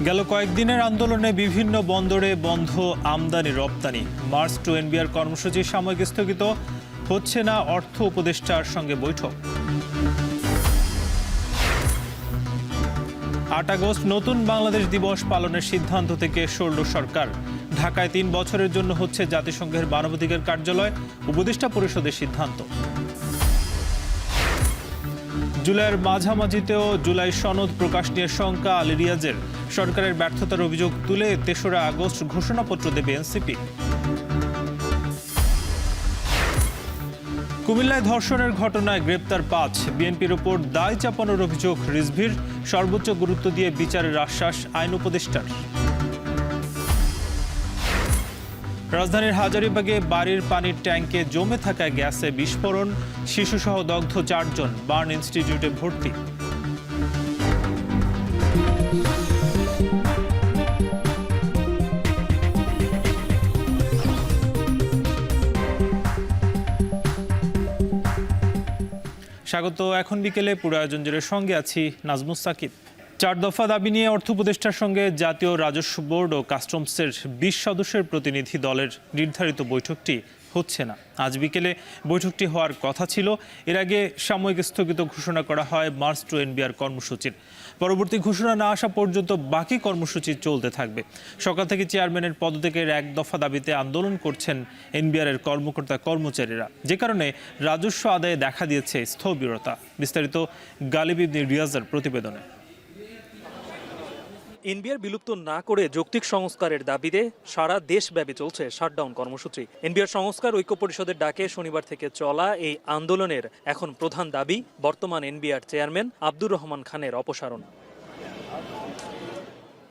গেল কয়েকদিনের আন্দোলনে বিভিন্ন বন্দরে বন্ধ আমদানি রপ্তানি। মার্চ টু এনবিআর কর্মসূচি সাময়িক স্থগিত, হচ্ছে না অর্থ উপদেষ্টার সঙ্গে বৈঠক। ৮ আগস্ট নতুন বাংলাদেশ দিবস পালনের সিদ্ধান্ত থেকে সরল সরকার। ঢাকায় ৩ বছরের জন্য হচ্ছে জাতিসংঘের মানবাধিকার কার্যালয়, উপদেষ্টা পরিষদের সিদ্ধান্ত। জুলাইয়ের মাঝামাঝিতেও জুলাই সনদ প্রকাশ নিয়ে শঙ্কা আলী রিয়াজের। সরকারের ব্যর্থতার অভিযোগ তুলে ৩রা আগস্ট ঘোষণাপত্র দেবে এনসিপি। কুমিল্লায় ধর্ষণের ঘটনায় গ্রেপ্তার ৫। বিএনপির ওপর দায় চাপানোর অভিযোগ রিজভির। সর্বোচ্চ গুরুত্ব দিয়ে বিচারের আশ্বাস আইন উপদেষ্টার। রাজধানীর হাজারীবাগে বাড়ির পানির ট্যাঙ্কে জমে থাকা গ্যাসে বিস্ফোরণ, শিশুসহ দগ্ধ ৪ জন, বার্ন ইনস্টিটিউটে ভর্তি। স্বাগত। এখন বিকেলে পুরো আয়োজন জুড়ে সঙ্গে আছি নাজমুস সাকিব। 4 দফা দাবি নিয়ে অর্থ উপদেষ্টার সঙ্গে জাতীয় রাজস্ব বোর্ড ও কাস্টমসের 20 সদস্যের প্রতিনিধি দলের নির্ধারিত বৈঠকটি হচ্ছে না। আজ বিকেলে বৈঠকটি হওয়ার কথা ছিল। এর আগে সাময়িক স্থগিত ঘোষণা করা হয় মার্চ টু এনবিআর কর্মসূচির। পরবর্তী ঘোষণা না আসা পর্যন্ত বাকি কর্মসূচি চলতে থাকবে। সকাল থেকে চেয়ারম্যানের পদত্যাগের 1 দফা দাবিতে আন্দোলন করছেন এনবিআরের কর্মকর্তা কর্মচারীরা, যে কারণে রাজস্ব আদায়ে দেখা দিয়েছে স্থবিরতা। বিস্তারিত গালিব ইবনে রিয়াজের প্রতিবেদনে। এনবিআর বিলুপ্ত না করে যৌক্তিক সংস্কারের দাবিতে সারা দেশব্যাপী চলছে শাটডাউন কর্মসূচি। এনবিআর সংস্কার ঐক্য পরিষদের ডাকে শনিবার থেকে চলা এই আন্দোলনের এখন প্রধান দাবি বর্তমান এনবিআর চেয়ারম্যান আব্দুর রহমান খানের অপসারণ।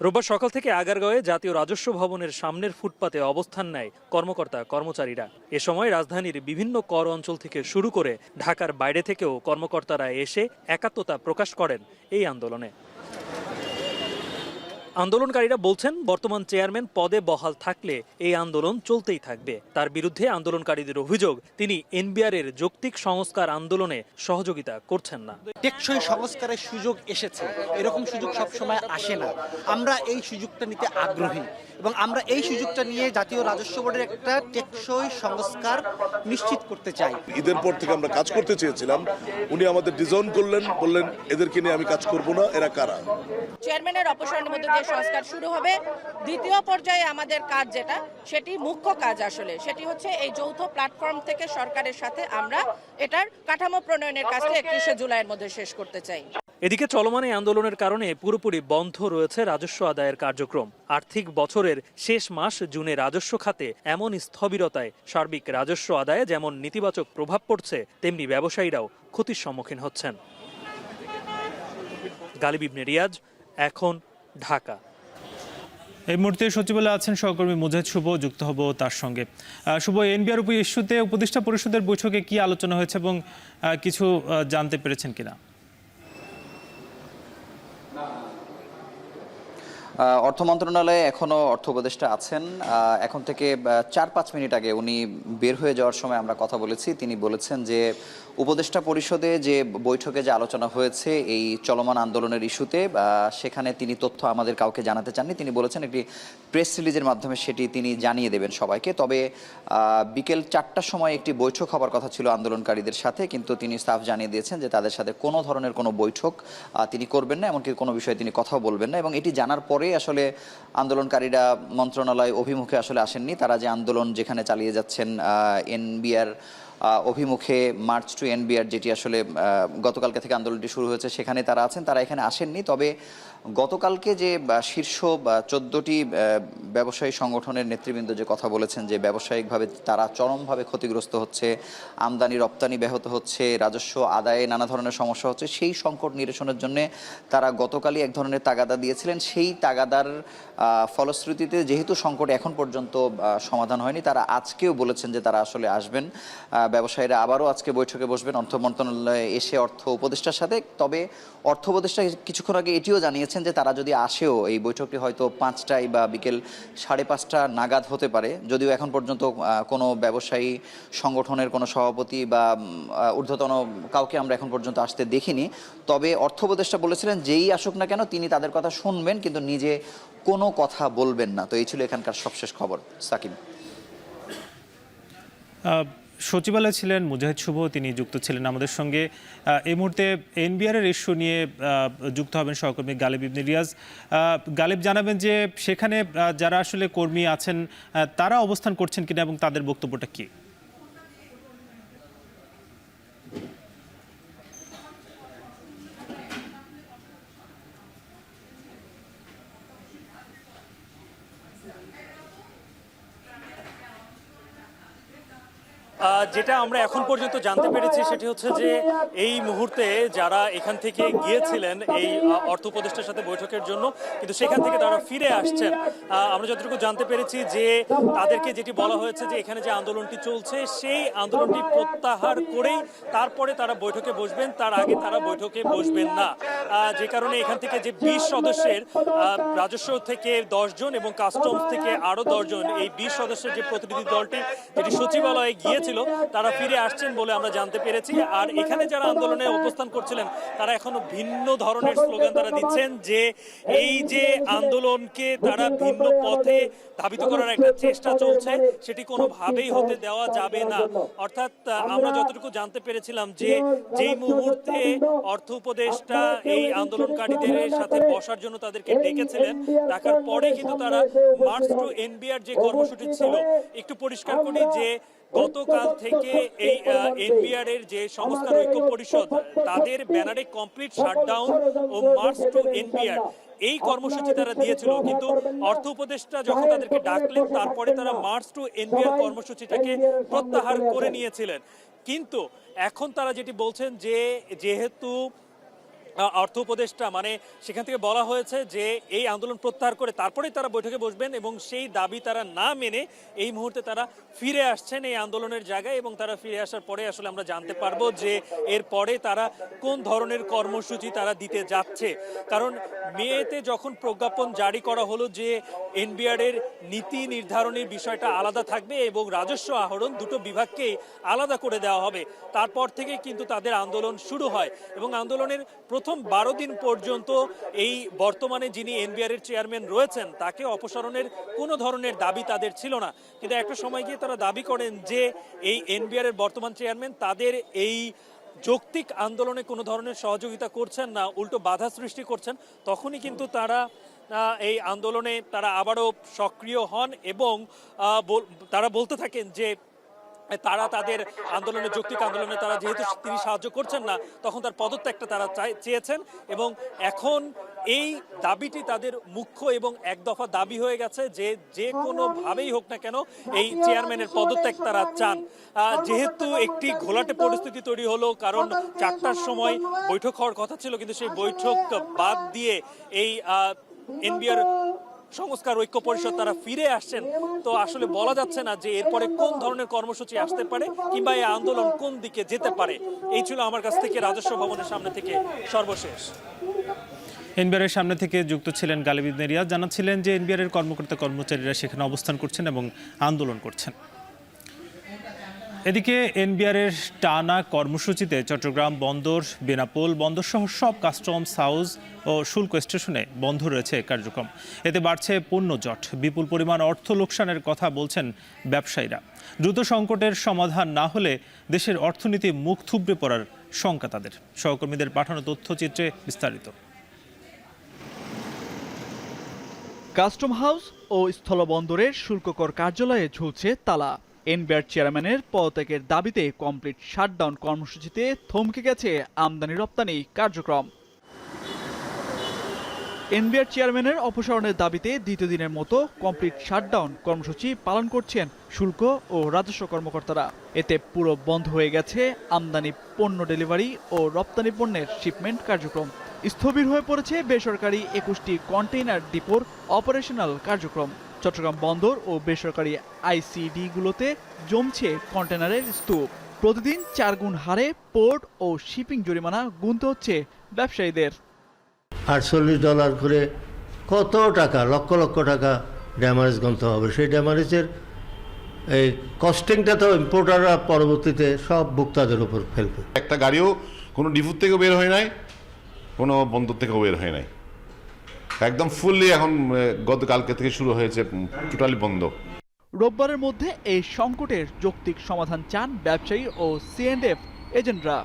রোববার সকাল থেকে আগারগাঁওয়ে জাতীয় রাজস্ব ভবনের সামনের ফুটপাতে অবস্থান নেয় কর্মকর্তা কর্মচারীরা। এ সময় রাজধানীর বিভিন্ন কর অঞ্চল থেকে শুরু করে ঢাকার বাইরে থেকেও কর্মকর্তারা এসে একাত্মতা প্রকাশ করেন এই আন্দোলনে। আন্দোলনকারীরা বলছেন, বর্তমান চেয়ারম্যান পদে বহাল থাকলে এই আন্দোলন চলতেই থাকবে। তার বিরুদ্ধে আন্দোলনকারীদের অভিযোগ, তিনি এনবিআরের যৌক্তিক সংস্কার আন্দোলনে সহযোগিতা করছেন না। টেকসই সংস্কারের সুযোগ এসেছে, এরকম সুযোগ সবসময় আসে না। আমরা এই সুযোগটা নিতে আগ্রহী এবং আমরা এই সুযোগটা নিয়ে জাতীয় রাজস্ব বোর্ডের একটা টেকসই সংস্কার নিশ্চিত করতে চাই। ঈদের পর থেকে আমরা কাজ করতে চেয়েছিলাম, উনি আমাদের ডিজাইন করলেন, বললেন এদেরকে নিয়ে আমি কাজ করব না, এরা কারা। চেয়ারম্যানের অপসারণের মধ্যে দিয়ে সংস্কার শুরু হবে। দ্বিতীয় পর্যায়ে আমাদের কাজ যেটা, সেটি মুখ্য কাজ আসলে সেটি হচ্ছে এই যৌথ প্ল্যাটফর্ম থেকে সরকারের সাথে আমরা এটার কাঠামো প্রণয়নের কাজটা 31শে জুলাইয়ের মধ্যে শেষ করতে চাই। এদিকে চলমান এই আন্দোলনের কারণে পুরোপুরি বন্ধ রয়েছে রাজস্ব আদায়ের কার্যক্রম। আর্থিক বছরের শেষ মাস জুনে রাজস্ব খাতে এমন স্থবিরতায় সার্বিক রাজস্ব আদায়ে যেমন নেতিবাচক প্রভাব পড়ছে, তেমনি ব্যবসায়ীরাও ক্ষতির সম্মুখীন হচ্ছেন। গালিব ইবনে রিয়াজ, এখন, ঢাকা। এই মুহূর্তে সচিবালয়ে আছেন সহকর্মী মুজাহিদ শুভ, যুক্ত হব তার সঙ্গে। শুভ, এনবিআর ইস্যুতে উপদেষ্টা পরিষদের বৈঠকে কি আলোচনা হয়েছে এবং কিছু জানতে পেরেছেন কিনা? অর্থ মন্ত্রণালয়ে এখনো অর্থ উপদেষ্টা আছেন। এখন থেকে 4-5 মিনিট আগে উনি বের হয়ে যাওয়ার সময় আমরা কথা বলেছি। তিনি বলেছেন যে উপদেষ্টা পরিষদে যে বৈঠকে যে আলোচনা হয়েছে এই চলমান আন্দোলনের ইস্যুতে, সেখানে তিনি তথ্য আমাদের কাউকে জানাতে চাননি। তিনি বলেছেন একটি প্রেস রিলিজের মাধ্যমে সেটি তিনি জানিয়ে দেবেন সবাইকে। তবে বিকেল 4টার সময় একটি বৈঠক হবার কথা ছিল আন্দোলনকারীদের সাথে, কিন্তু তিনি সাফ জানিয়ে দিয়েছেন যে তাদের সাথে কোনো ধরনের কোনো বৈঠক তিনি করবেন না, এমনকি কোনো বিষয়ে তিনি কথাও বলবেন না। এবং এটি জানার পরে আসলে আন্দোলনকারীরা মন্ত্রণালয় অভিমুখে আসলে আসেননি। তারা যে আন্দোলন যেখানে চালিয়ে যাচ্ছেন এনবিআর অভিমুখে, মার্চ টু এনবিআর, যেটি আসলে গতকালকে থেকে আন্দোলনটি শুরু হয়েছে, সেখানে তারা আছেন। তারা এখানে আসেননি। তবে গতকালকে যে শীর্ষ 14টি ব্যবসায়ী সংগঠনের নেতৃবৃন্দ যে কথা বলেছেন যে ব্যবসায়িকভাবে তারা চরমভাবে ক্ষতিগ্রস্ত হচ্ছে, আমদানি রপ্তানি ব্যাহত হচ্ছে, রাজস্ব আদায়ে নানা ধরনের সমস্যা হচ্ছে, সেই সংকট নিরসনের জন্য তারা গতকালই এক ধরনের তাগাদা দিয়েছিলেন। সেই তাগাদার ফলশ্রুতিতে যেহেতু সংকট এখন পর্যন্ত সমাধান হয়নি, তারা আজকেও বলেছেন যে তারা আসলে আসবেন। ব্যবসায়ীরা আবারও আজকে বৈঠকে বসবেন অর্থ মন্ত্রণালয়ে এসে অর্থ উপদেষ্টার সাথে। তবে অর্থ উপদেষ্টা কিছুক্ষণ আগে এটিও জানিয়েছেন যে তারা যদি আসেও এই বৈঠকটি হয়তো 5টায় বা বিকেল 5:30 নাগাদ হতে পারে, যদিও এখন পর্যন্ত কোনো ব্যবসায়ী সংগঠনের কোনো সভাপতি বা ঊর্ধ্বতন কাউকে আমরা এখন পর্যন্ত আসতে দেখিনি। তবে অর্থ উপদেষ্টা বলেছিলেন যেই আসুক না কেন তিনি তাদের কথা শুনবেন, কিন্তু নিজে কোনো কথা বলবেন না। তো এই ছিল এখানকার সবশেষ খবর। সাকিব। সচিবালয়ে ছিলেন মুজাহিদ শুভ, তিনি যুক্ত ছিলেন আমাদের সঙ্গে। এই মুহূর্তে এনবিআরের ইস্যু নিয়ে যুক্ত হবেন সহকর্মী গালিব ইবনে রিয়াজ। গালিব, জানাবেন যে সেখানে যারা আসলে কর্মী আছেন তারা অবস্থান করছেন কিনা এবং তাদের বক্তব্যটা কি? যেটা আমরা এখন পর্যন্ত জানতে পেরেছি সেটি হচ্ছে যে এই মুহূর্তে যারা এখান থেকে গিয়েছিলেন এই অর্থ উপদেষ্টার সাথে বৈঠকের জন্য, কিন্তু সেখান থেকে তারা ফিরে আসছেন। আমরা যতটুকু জানতে পেরেছি যে তাদেরকে যেটি বলা হয়েছে যে এখানে যে আন্দোলনটি চলছে সেই আন্দোলনটি প্রত্যাহার করেই তারপরে তারা বৈঠকে বসবেন, তার আগে তারা বৈঠকে বসবেন না। যে কারণে এখান থেকে যে 20 সদস্যের রাজস্ব থেকে 10 জন এবং কাস্টমস থেকে আরো 10 জন, এই 20 সদস্যের যে প্রতিনিধি দলটি যেটি সচিবালয়ে গিয়েছিল তারা ফিরে আসছেন বলে আমরা জানতে পেরেছি। আর এখানে যারা আন্দোলনে অবস্থান করছিলেন তারা এখনো ভিন্ন ধরনের স্লোগান তারা দিচ্ছেন যে এই যে আন্দোলনকে তারা ভিন্ন পথে ধাবিত করার একটা চেষ্টা চলছে সেটি কোনোভাবেই হতে দেওয়া যাবে না। অর্থাৎ আমরা যতটুকু জানতে পেরেছিলাম যে যেই মুহূর্তে অর্থ উপদেষ্টা এই আন্দোলনকারীদের সাথে বসার জন্য তাদেরকে ডেকেছিলেন, ডাকার পরে কিন্তু তারা মার্চ টু এনবিআর যে কর্মসূচি ছিল, একটু পরিষ্কার করি যে গতকাল থেকে এই এনবিআর এর যে সংস্কার ঐক্য পরিষদ তাদের ব্যানারে কমপ্লিট শাটডাউন ও মার্চ টু এনবিআর এই কর্মসূচি তারা দিয়েছিল, কিন্তু অর্থ উপদেষ্টা যখন তাদেরকে ডাকলেন তারপরে তারা মার্চ টু এনবিআর কর্মসূচিটাকে প্রত্যাহার করে নিয়েছিলেন। কিন্তু এখন তারা যেটি বলছেন যে যেহেতু অর্থ উপদেষ্টা মানে সেখান থেকে বলা হয়েছে যে এই আন্দোলন প্রত্যাহার করে তারপরেই তারা বৈঠকে বসবেন এবং সেই দাবি তারা না মেনে এই মুহূর্তে তারা ফিরে আসছেন এই আন্দোলনের জায়গায়, এবং তারা ফিরে আসার পরে আসলে আমরা জানতে পারবো যে এরপরে তারা কোন ধরনের কর্মসূচি তারা দিতে যাচ্ছে। কারণ মেতে যখন প্রজ্ঞাপন জারি করা হলো যে এনবিআর এর নীতি নির্ধারণের বিষয়টা আলাদা থাকবে এবং রাজস্ব আহরণ দুটো বিভাগকেই আলাদা করে দেওয়া হবে, তারপর থেকে কিন্তু তাদের আন্দোলন শুরু হয় এবং আন্দোলনের প্রথম 12 দিন পর্যন্ত এই বর্তমানে যিনি এনবিআর এর চেয়ারম্যান রয়েছেন তাকে অপসারণের কোনো ধরনের দাবি তাদের ছিল না। কিন্তু একটা সময় গিয়ে তারা দাবি করেন যে এই এনবিআর এর বর্তমান চেয়ারম্যান তাদের এই যৌক্তিক আন্দোলনে কোনো ধরনের সহযোগিতা করছেন না, উল্টো বাধা সৃষ্টি করছেন। তখনই কিন্তু তারা এই আন্দোলনে তারা আবারও সক্রিয় হন এবং তারা বলতে থাকেন যে তারা তাদের আন্দোলনে যৌক্তিক আন্দোলনে তারা যেহেতু তিনি সাহায্য করছেন না তখন তার পদত্যাগটা তারা চেয়েছেন এবং এখন এই দাবিটি তাদের মুখ্য এবং এক দফা দাবি হয়ে গেছে যে যে কোনোভাবেই হোক না কেন এই চেয়ারম্যানের পদত্যাগ তারা চান। যেহেতু একটি ঘোলাটে পরিস্থিতি তৈরি হলো, কারণ 4টার সময় বৈঠক হওয়ার কথা ছিল কিন্তু সেই বৈঠক বাদ দিয়ে এই এনবিআর সংস্কার ঐক্য পরিষদ তারা ফিরে আসছেন, তো আসলে বলা যাচ্ছে না যে এরপরে কোন ধরনের কর্মসূচি আসতে পারে কিংবা এই আন্দোলন কোন দিকে যেতে পারে। এই ছিল আমার কাছ থেকে রাজস্ব ভবনের সামনে থেকে সর্বশেষ। এনবিআর এর সামনে থেকে যুক্ত ছিলেন গালিব ইবনে রিয়াজ, জানাচ্ছিলেন যে এনবিআর এর কর্মকর্তা কর্মচারীরা সেখানে অবস্থান করছেন এবং আন্দোলন করছেন। এদিকে এনবিআর এর টানা কর্মসূচিতে চট্টগ্রাম বন্দর, বেনাপোল বন্দর সহ সব কাস্টমস হাউস ও শুল্ক স্টেশনে বন্ধ রয়েছে কার্যক্রম। এতে বাড়ছে পণ্য জট, বিপুল পরিমাণ অর্থ লোকসানের কথা বলছেন ব্যবসায়ীরা। দ্রুত সংকটের সমাধান না হলে দেশের অর্থনীতি মুখ থুবড়ে পড়ার শঙ্কা তাদের। সহকর্মীদের পাঠানো তথ্যচিত্রে বিস্তারিত। কাস্টম হাউস ও স্থলবন্দরের শুল্ককর কার্যালয়ে ঝুলছে তালা। এনবিআর চেয়ারম্যানের পদত্যাগের দাবিতে কমপ্লিট শাটডাউন কর্মসূচিতে থমকে গেছে আমদানি রপ্তানি কার্যক্রম। এনবিআর চেয়ারম্যানের অপসারণের দাবিতে দ্বিতীয় দিনের মতো কমপ্লিট শাটডাউন কর্মসূচি পালন করছেন শুল্ক ও রাজস্ব কর্মকর্তারা। এতে পুরো বন্ধ হয়ে গেছে আমদানি পণ্য ডেলিভারি ও রপ্তানি পণ্যের শিপমেন্ট কার্যক্রম। স্থবির হয়ে পড়েছে বেসরকারি 21টি কন্টেইনার ডিপোর অপারেশনাল কার্যক্রম। চট্টগ্রাম বন্দর ও বেসরকারি আইসিডিগুলোতে জমছে কন্টেনারের স্তূপ। প্রতিদিন 4 গুণ হারে পোর্ট ও শিপিং জরিমানা গুনতে হচ্ছে ব্যবসায়ীদের। $48 করে কত টাকা, লক্ষ লক্ষ টাকা ড্যামারেজ গুনতে হবে। সেই ড্যামারেজের এই কস্টিংটা তো ইম্পোর্টাররা পরবর্তীতে সব ভোক্তাদের উপর ফেলবে। একটা গাড়িও কোনো ডিপুর থেকেও বের হয় নাই, কোনো বন্দর থেকেও বের হয় নাই, একদম ফুললি এখন গতকালকে থেকে শুরু হয়েছে, টোটালি বন্ধ। রোববারের মধ্যে এই সংকটের যৌক্তিক সমাধান চান ব্যবসায়ী ও C&F এজেন্টরা।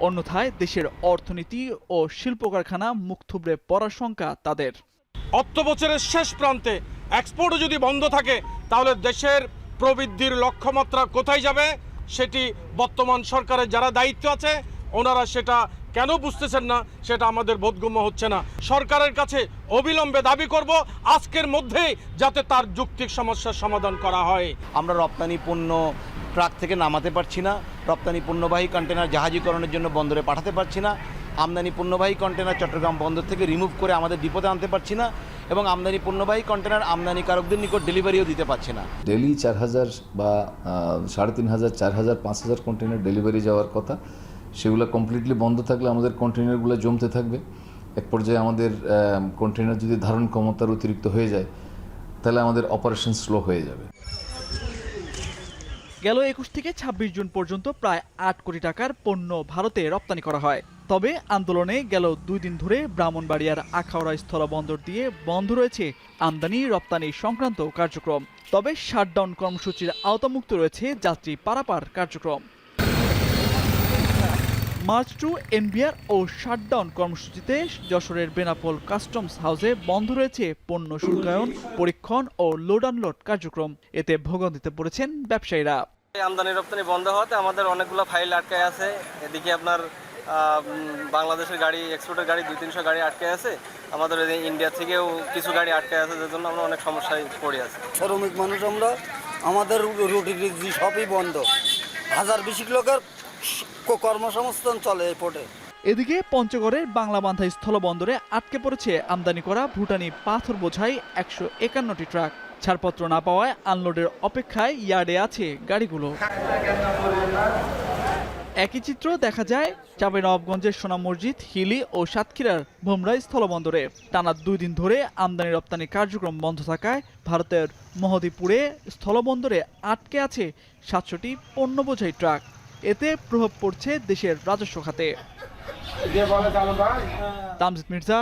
অন্যথায় দেশের অর্থনীতি ও শিল্প কারখানা মুখ থুবড়ে পড়ার শঙ্কা তাদের। অর্থ বছরের শেষ প্রান্তে এক্সপোর্টও যদি বন্ধ থাকে তাহলে দেশের প্রবৃদ্ধির লক্ষ্যমাত্রা কোথায় যাবে সেটি বর্তমান সরকারের যারা দায়িত্ব আছে ওনারা সেটা কেন বুঝতেছেন না সেটা আমাদের বোধগম্য হচ্ছে না। সরকারের কাছে অবিলম্বে দাবি করব আজকের মধ্যেই যাতে তার যৌক্তিক সমস্যার সমাধান করা হয়। আমরা রপ্তানি পণ্য ট্রাক থেকে নামাতে পারছি না, রপ্তানি পণ্যবাহী কন্টেনার জাহাজীকরণের জন্য বন্দরে পাঠাতে পারছি না, আমদানি পণ্যবাহী কন্টেনার চট্টগ্রাম বন্দর থেকে রিমুভ করে আমাদের ডিপোতে আনতে পারছি না, এবং আমদানি পণ্যবাহী কন্টেনার আমদানিকারকদের নিকট ডেলিভারিও দিতে পারছি না। ডেলি 4000 বা 3500, 4000, 5000 কন্টেনার ডেলিভারি যাওয়ার কথা, সেগুলো কমপ্লিটলি বন্ধ থাকলে আমাদের কন্টেনারগুলো জমতে থাকবে। এক পর্যায়ে আমাদের কন্টেনার যদি ধারণ ক্ষমতার অতিরিক্ত হয়ে যায় তাহলে আমাদের অপারেশন স্লো হয়ে যাবে। গেল 21 থেকে 26 জুন পর্যন্ত প্রায় 8 কোটি টাকার পণ্য ভারতে রপ্তানি করা হয়। তবে আন্দোলনে গেল 2 দিন ধরে ব্রাহ্মণবাড়িয়ার আখাউড়া স্থলবন্দর দিয়ে বন্ধ রয়েছে আমদানি রপ্তানি সংক্রান্ত কার্যক্রম। তবে শাটডাউন কর্মসূচির আওতামুক্ত রয়েছে যাত্রী পারাপার কার্যক্রম। মার্চ টু এনবিআর ও শাটডাউন কর্মসূচিতে যশোরের বেনাপোল কাস্টমস হাউসে বন্ধ রয়েছে পণ্য শুল্কায়ন, পরীক্ষণ ও লোড আনলোড কার্যক্রম। এতে ভোগান্তিতে পড়েছেন ব্যবসায়ীরা। আমদানি রপ্তানি বন্ধ হওয়াতে আমাদের অনেকগুলো ফাইল আটকায় আছে। এদিকে আপনার বাংলাদেশের গাড়ি, এক্সপোর্টের গাড়ি 200-300 গাড়ি আটকে আছে, আমাদের ইন্ডিয়া থেকেও কিছু গাড়ি আটকে আছে, যার জন্য আমরা অনেক সমস্যায় পড়ে আছি। শ্রমিক মানুষ আমরা, আমাদের রুটি সবই বন্ধ, 1000-20 লোকের কর্মসংস্থান চলে এই পোর্টে। এদিকে পঞ্চগড়ের বাংলাবান্ধা স্থলবন্দরে আটকে পড়েছে আমদানি করা ভুটানি পাথর বোঝাই 151টি ট্রাক। ছাড়পত্র না পাওয়ায় আনলোডের অপেক্ষায় ইয়ার্ডে আছে গাড়িগুলো। একই চিত্র দেখা যায় চাঁপাইনবাবগঞ্জের সোনা মসজিদ, হিলি ও সাতক্ষীরার ভোমরা স্থলবন্দরে। টানা 2 দিন ধরে আমদানি রপ্তানি কার্যক্রম বন্ধ থাকায় ভারতের মহদীপুরে স্থলবন্দরে আটকে আছে 700টি পণ্য বোঝাই ট্রাক। এতে প্রভাব পড়ছে দেশের রাজস্ব খাতে। তামজিদ মির্জা,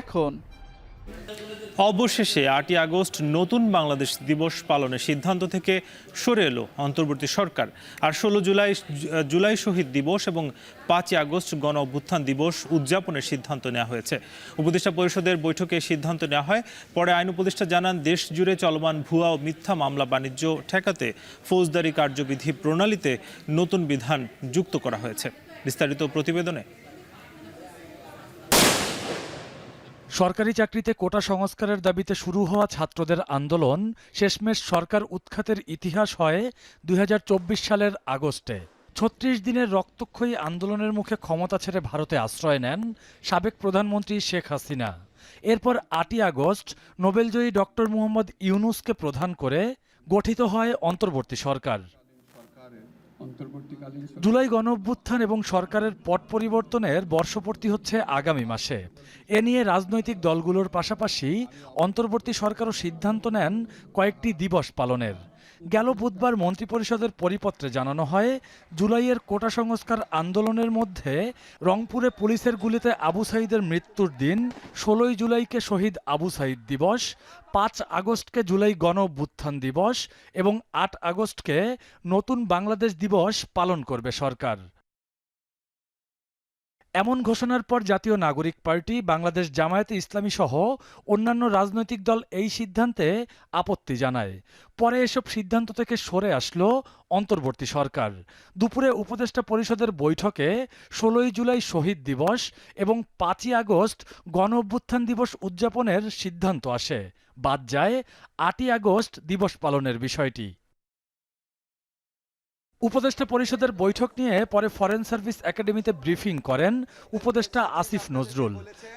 এখন। অবশেষে 8ই আগস্ট নতুন বাংলাদেশ দিবস পালনের সিদ্ধান্ত থেকে সরে এলো অন্তর্বর্তী সরকার। আর 16 জুলাই শহীদ দিবস এবং 5ই আগস্ট গণ অভ্যুত্থান দিবস উদযাপনের সিদ্ধান্ত নেওয়া হয়েছে। উপদেষ্টা পরিষদের বৈঠকে সিদ্ধান্ত নেওয়া হয়। পরে আইন উপদেষ্টা জানান, দেশ জুড়ে চলমান ভুয়া ও মিথ্যা মামলা বাণিজ্য ঠেকাতে ফৌজদারি কার্যবিধি প্রণালীতে নতুন বিধান যুক্ত করা হয়েছে। বিস্তারিত প্রতিবেদনে। সরকারি চাকরিতে কোটা সংস্কারের দাবিতে শুরু হওয়া ছাত্রদের আন্দোলন শেষমেশ সরকার উৎখাতের ইতিহাস হয় 2024 সালের আগস্টে। 36 দিনের রক্তক্ষয়ী আন্দোলনের মুখে ক্ষমতা ছেড়ে ভারতে আশ্রয় নেন সাবেক প্রধানমন্ত্রী শেখ হাসিনা। এরপর 8ই আগস্ট নোবেলজয়ী ডক্টর মোহাম্মদ ইউনূসকে প্রধান করে গঠিত হয় অন্তর্বর্তী সরকার। জুলাই গণঅভ্যুত্থান এবং সরকারের পট পরিবর্তনের বর্ষপূর্তি হচ্ছে আগামী মাসে। এ নিয়ে রাজনৈতিক দলগুলোর পাশাপাশি অন্তর্বর্তী সরকারও সিদ্ধান্ত নেন কয়েকটি দিবস পালনের। গেল বুধবার মন্ত্রিপরিষদের পরিপত্রে জানানো হয়, জুলাইয়ের কোটা সংস্কার আন্দোলনের মধ্যে রংপুরে পুলিশের গুলিতে আবু সাঈদের মৃত্যুর দিন 16 জুলাইকে শহীদ আবু সাঈদ দিবস, 5 আগস্টকে জুলাই গণ অভ্যুত্থান দিবস এবং 8 আগস্টকে নতুন বাংলাদেশ দিবস পালন করবে সরকার। এমন ঘোষণার পর জাতীয় নাগরিক পার্টি, বাংলাদেশ জামায়াতে ইসলামী সহ অন্যান্য রাজনৈতিক দল এই সিদ্ধান্তে আপত্তি জানায়। পরে এসব সিদ্ধান্ত থেকে সরে আসলো অন্তর্বর্তী সরকার। দুপুরে উপদেষ্টা পরিষদের বৈঠকে 16 জুলাই শহীদ দিবস এবং 5ই আগস্ট গণ অভ্যুত্থান দিবস উদযাপনের সিদ্ধান্ত আসে। বাদ যায় 8ই আগস্ট দিবস পালনের বিষয়টি। উপদেষ্টা পরিষদের বৈঠক নিয়ে পরে ফরেন সার্ভিস একাডেমিতে ব্রিফিং করেন উপদেষ্টা আসিফ নজরুল।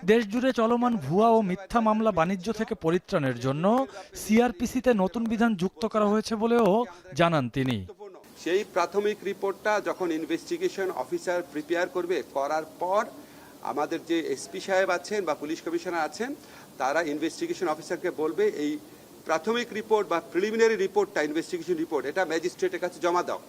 দেশজুড়ে চলমান ভুয়া ও মিথ্যা মামলা বাণিজ্য থেকে পরিত্রাণের জন্য সিআরপিসিতে নতুন বিধান যুক্ত করা হয়েছে বলেও জানান তিনি। সেই প্রাথমিক রিপোর্টটা যখন ইনভেস্টিগেশন অফিসার প্রিপেয়ার করবে, করার পর আমাদের যে এসপি সাহেব আছেন বা পুলিশ কমিশনার আছেন, তারা ইনভেস্টিগেশন অফিসারকে বলবে এই প্রাথমিক রিপোর্ট বা প্রিলিমিনারি রিপোর্টটা, ইনভেস্টিগেশন রিপোর্ট, এটা ম্যাজিস্ট্রেটের কাছে জমা দাও।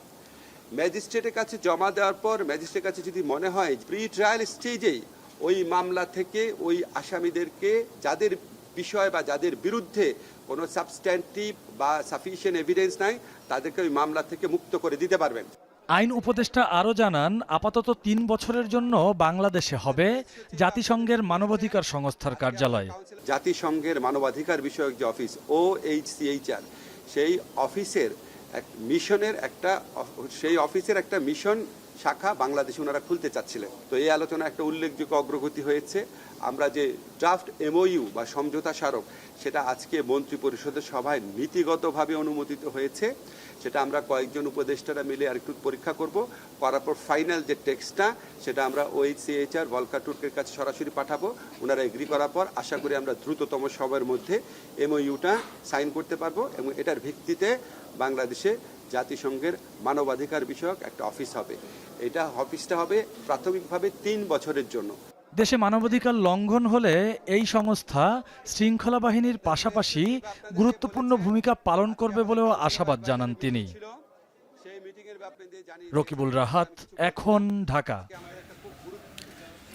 ম্যাজিস্ট্রেটের কাছে জমা দেওয়ার পর ম্যাজিস্ট্রেটের কাছে যদি মনে হয় প্রি ট্রায়াল স্টেজেই ওই মামলা থেকে ওই আসামিদেরকে, যাদের বিষয় বা যাদের বিরুদ্ধে কোনো সাবস্ট্যান্টিভ বা সাফিসিয়েন্ট এভিডেন্স নাই, তাদেরকে ওই মামলা থেকে মুক্ত করে দিতে পারবেন। আইন উপদেষ্টা আরও জানান, আপাতত 3 বছরের জন্য বাংলাদেশে হবে জাতিসংঘের মানবাধিকার সংস্থার কার্যালয়। জাতিসংঘের মানবাধিকার বিষয়ক যে অফিস OHCHR, সেই অফিসের একটা মিশন শাখা বাংলাদেশে ওনারা খুলতে চাচ্ছিলেন। তো এই আলোচনা একটা উল্লেখযোগ্য অগ্রগতি হয়েছে। আমরা যে ড্রাফট MOU বা সমঝোতা স্মারক, সেটা আজকে মন্ত্রী পরিষদের সভায় নীতিগতভাবে অনুমোদিত হয়েছে। সেটা আমরা কয়েকজন উপদেষ্টারা মিলে আরেকটু পরীক্ষা করব, করার পর ফাইনাল যে টেক্সটটা, সেটা আমরা OHCHR ভলকার টুর্কের কাছে সরাসরি পাঠাবো। ওনারা এগ্রি করার পর আশা করি আমরা দ্রুততম সময়ের মধ্যে MOUটা সাইন করতে পারবো, এবং এটার ভিত্তিতে বাংলাদেশে জাতিসংঘের মানবাধিকার বিষয়ক একটা অফিস হবে। এটা অফিসটা হবে প্রাথমিকভাবে 3 বছরের জন্য। দেশে মানবাধিকার লঙ্ঘন হলে এই সংস্থা শৃঙ্খলা বাহিনীর পাশাপাশি গুরুত্বপূর্ণ ভূমিকা পালন করবে বলেও আশাবাদ জানান তিনি। রকিবুল রাহাত, এখন, ঢাকা।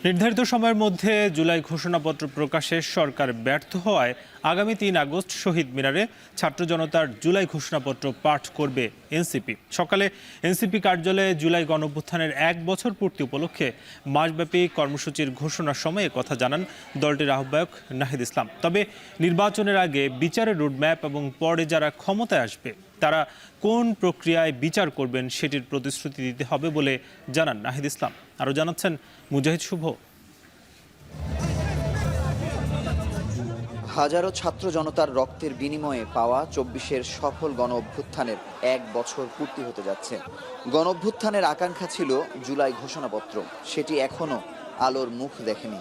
নির্ধারিত সময়ের মধ্যে জুলাই ঘোষণাপত্র প্রকাশে সরকার ব্যর্থ হওয়ায় আগামী 3 আগস্ট শহীদ মিনারে ছাত্র জনতার জুলাই ঘোষণাপত্র পাঠ করবে এনসিপি। সকালে এনসিপি কার্যালয়ে জুলাই গণঅভ্যুত্থানের 1 বছর পূর্তি উপলক্ষে মাসব্যাপী কর্মসূচির ঘোষণার সময় কথা জানান দলটির আহ্বায়ক নাহিদ ইসলাম। তবে নির্বাচনের আগে বিচারের রোডম্যাপ এবং পরে যারা ক্ষমতায় আসবে তারা কোন প্রক্রিয়ায় বিচার করবেন সেটির প্রতিশ্রুতি দিতে হবে বলে জানান নাহিদ ইসলাম। আরও জানাচ্ছেন মুজাহিদ শুভ। হাজারো ছাত্র জনতার রক্তের বিনিময়ে পাওয়া 24-এর সফল গণ অভ্যুত্থানের 1 বছর পূর্তি হতে যাচ্ছে। গণ অভ্যুত্থানের আকাঙ্ক্ষা ছিল জুলাই ঘোষণাপত্র, সেটি এখনো আলোর মুখ দেখেনি।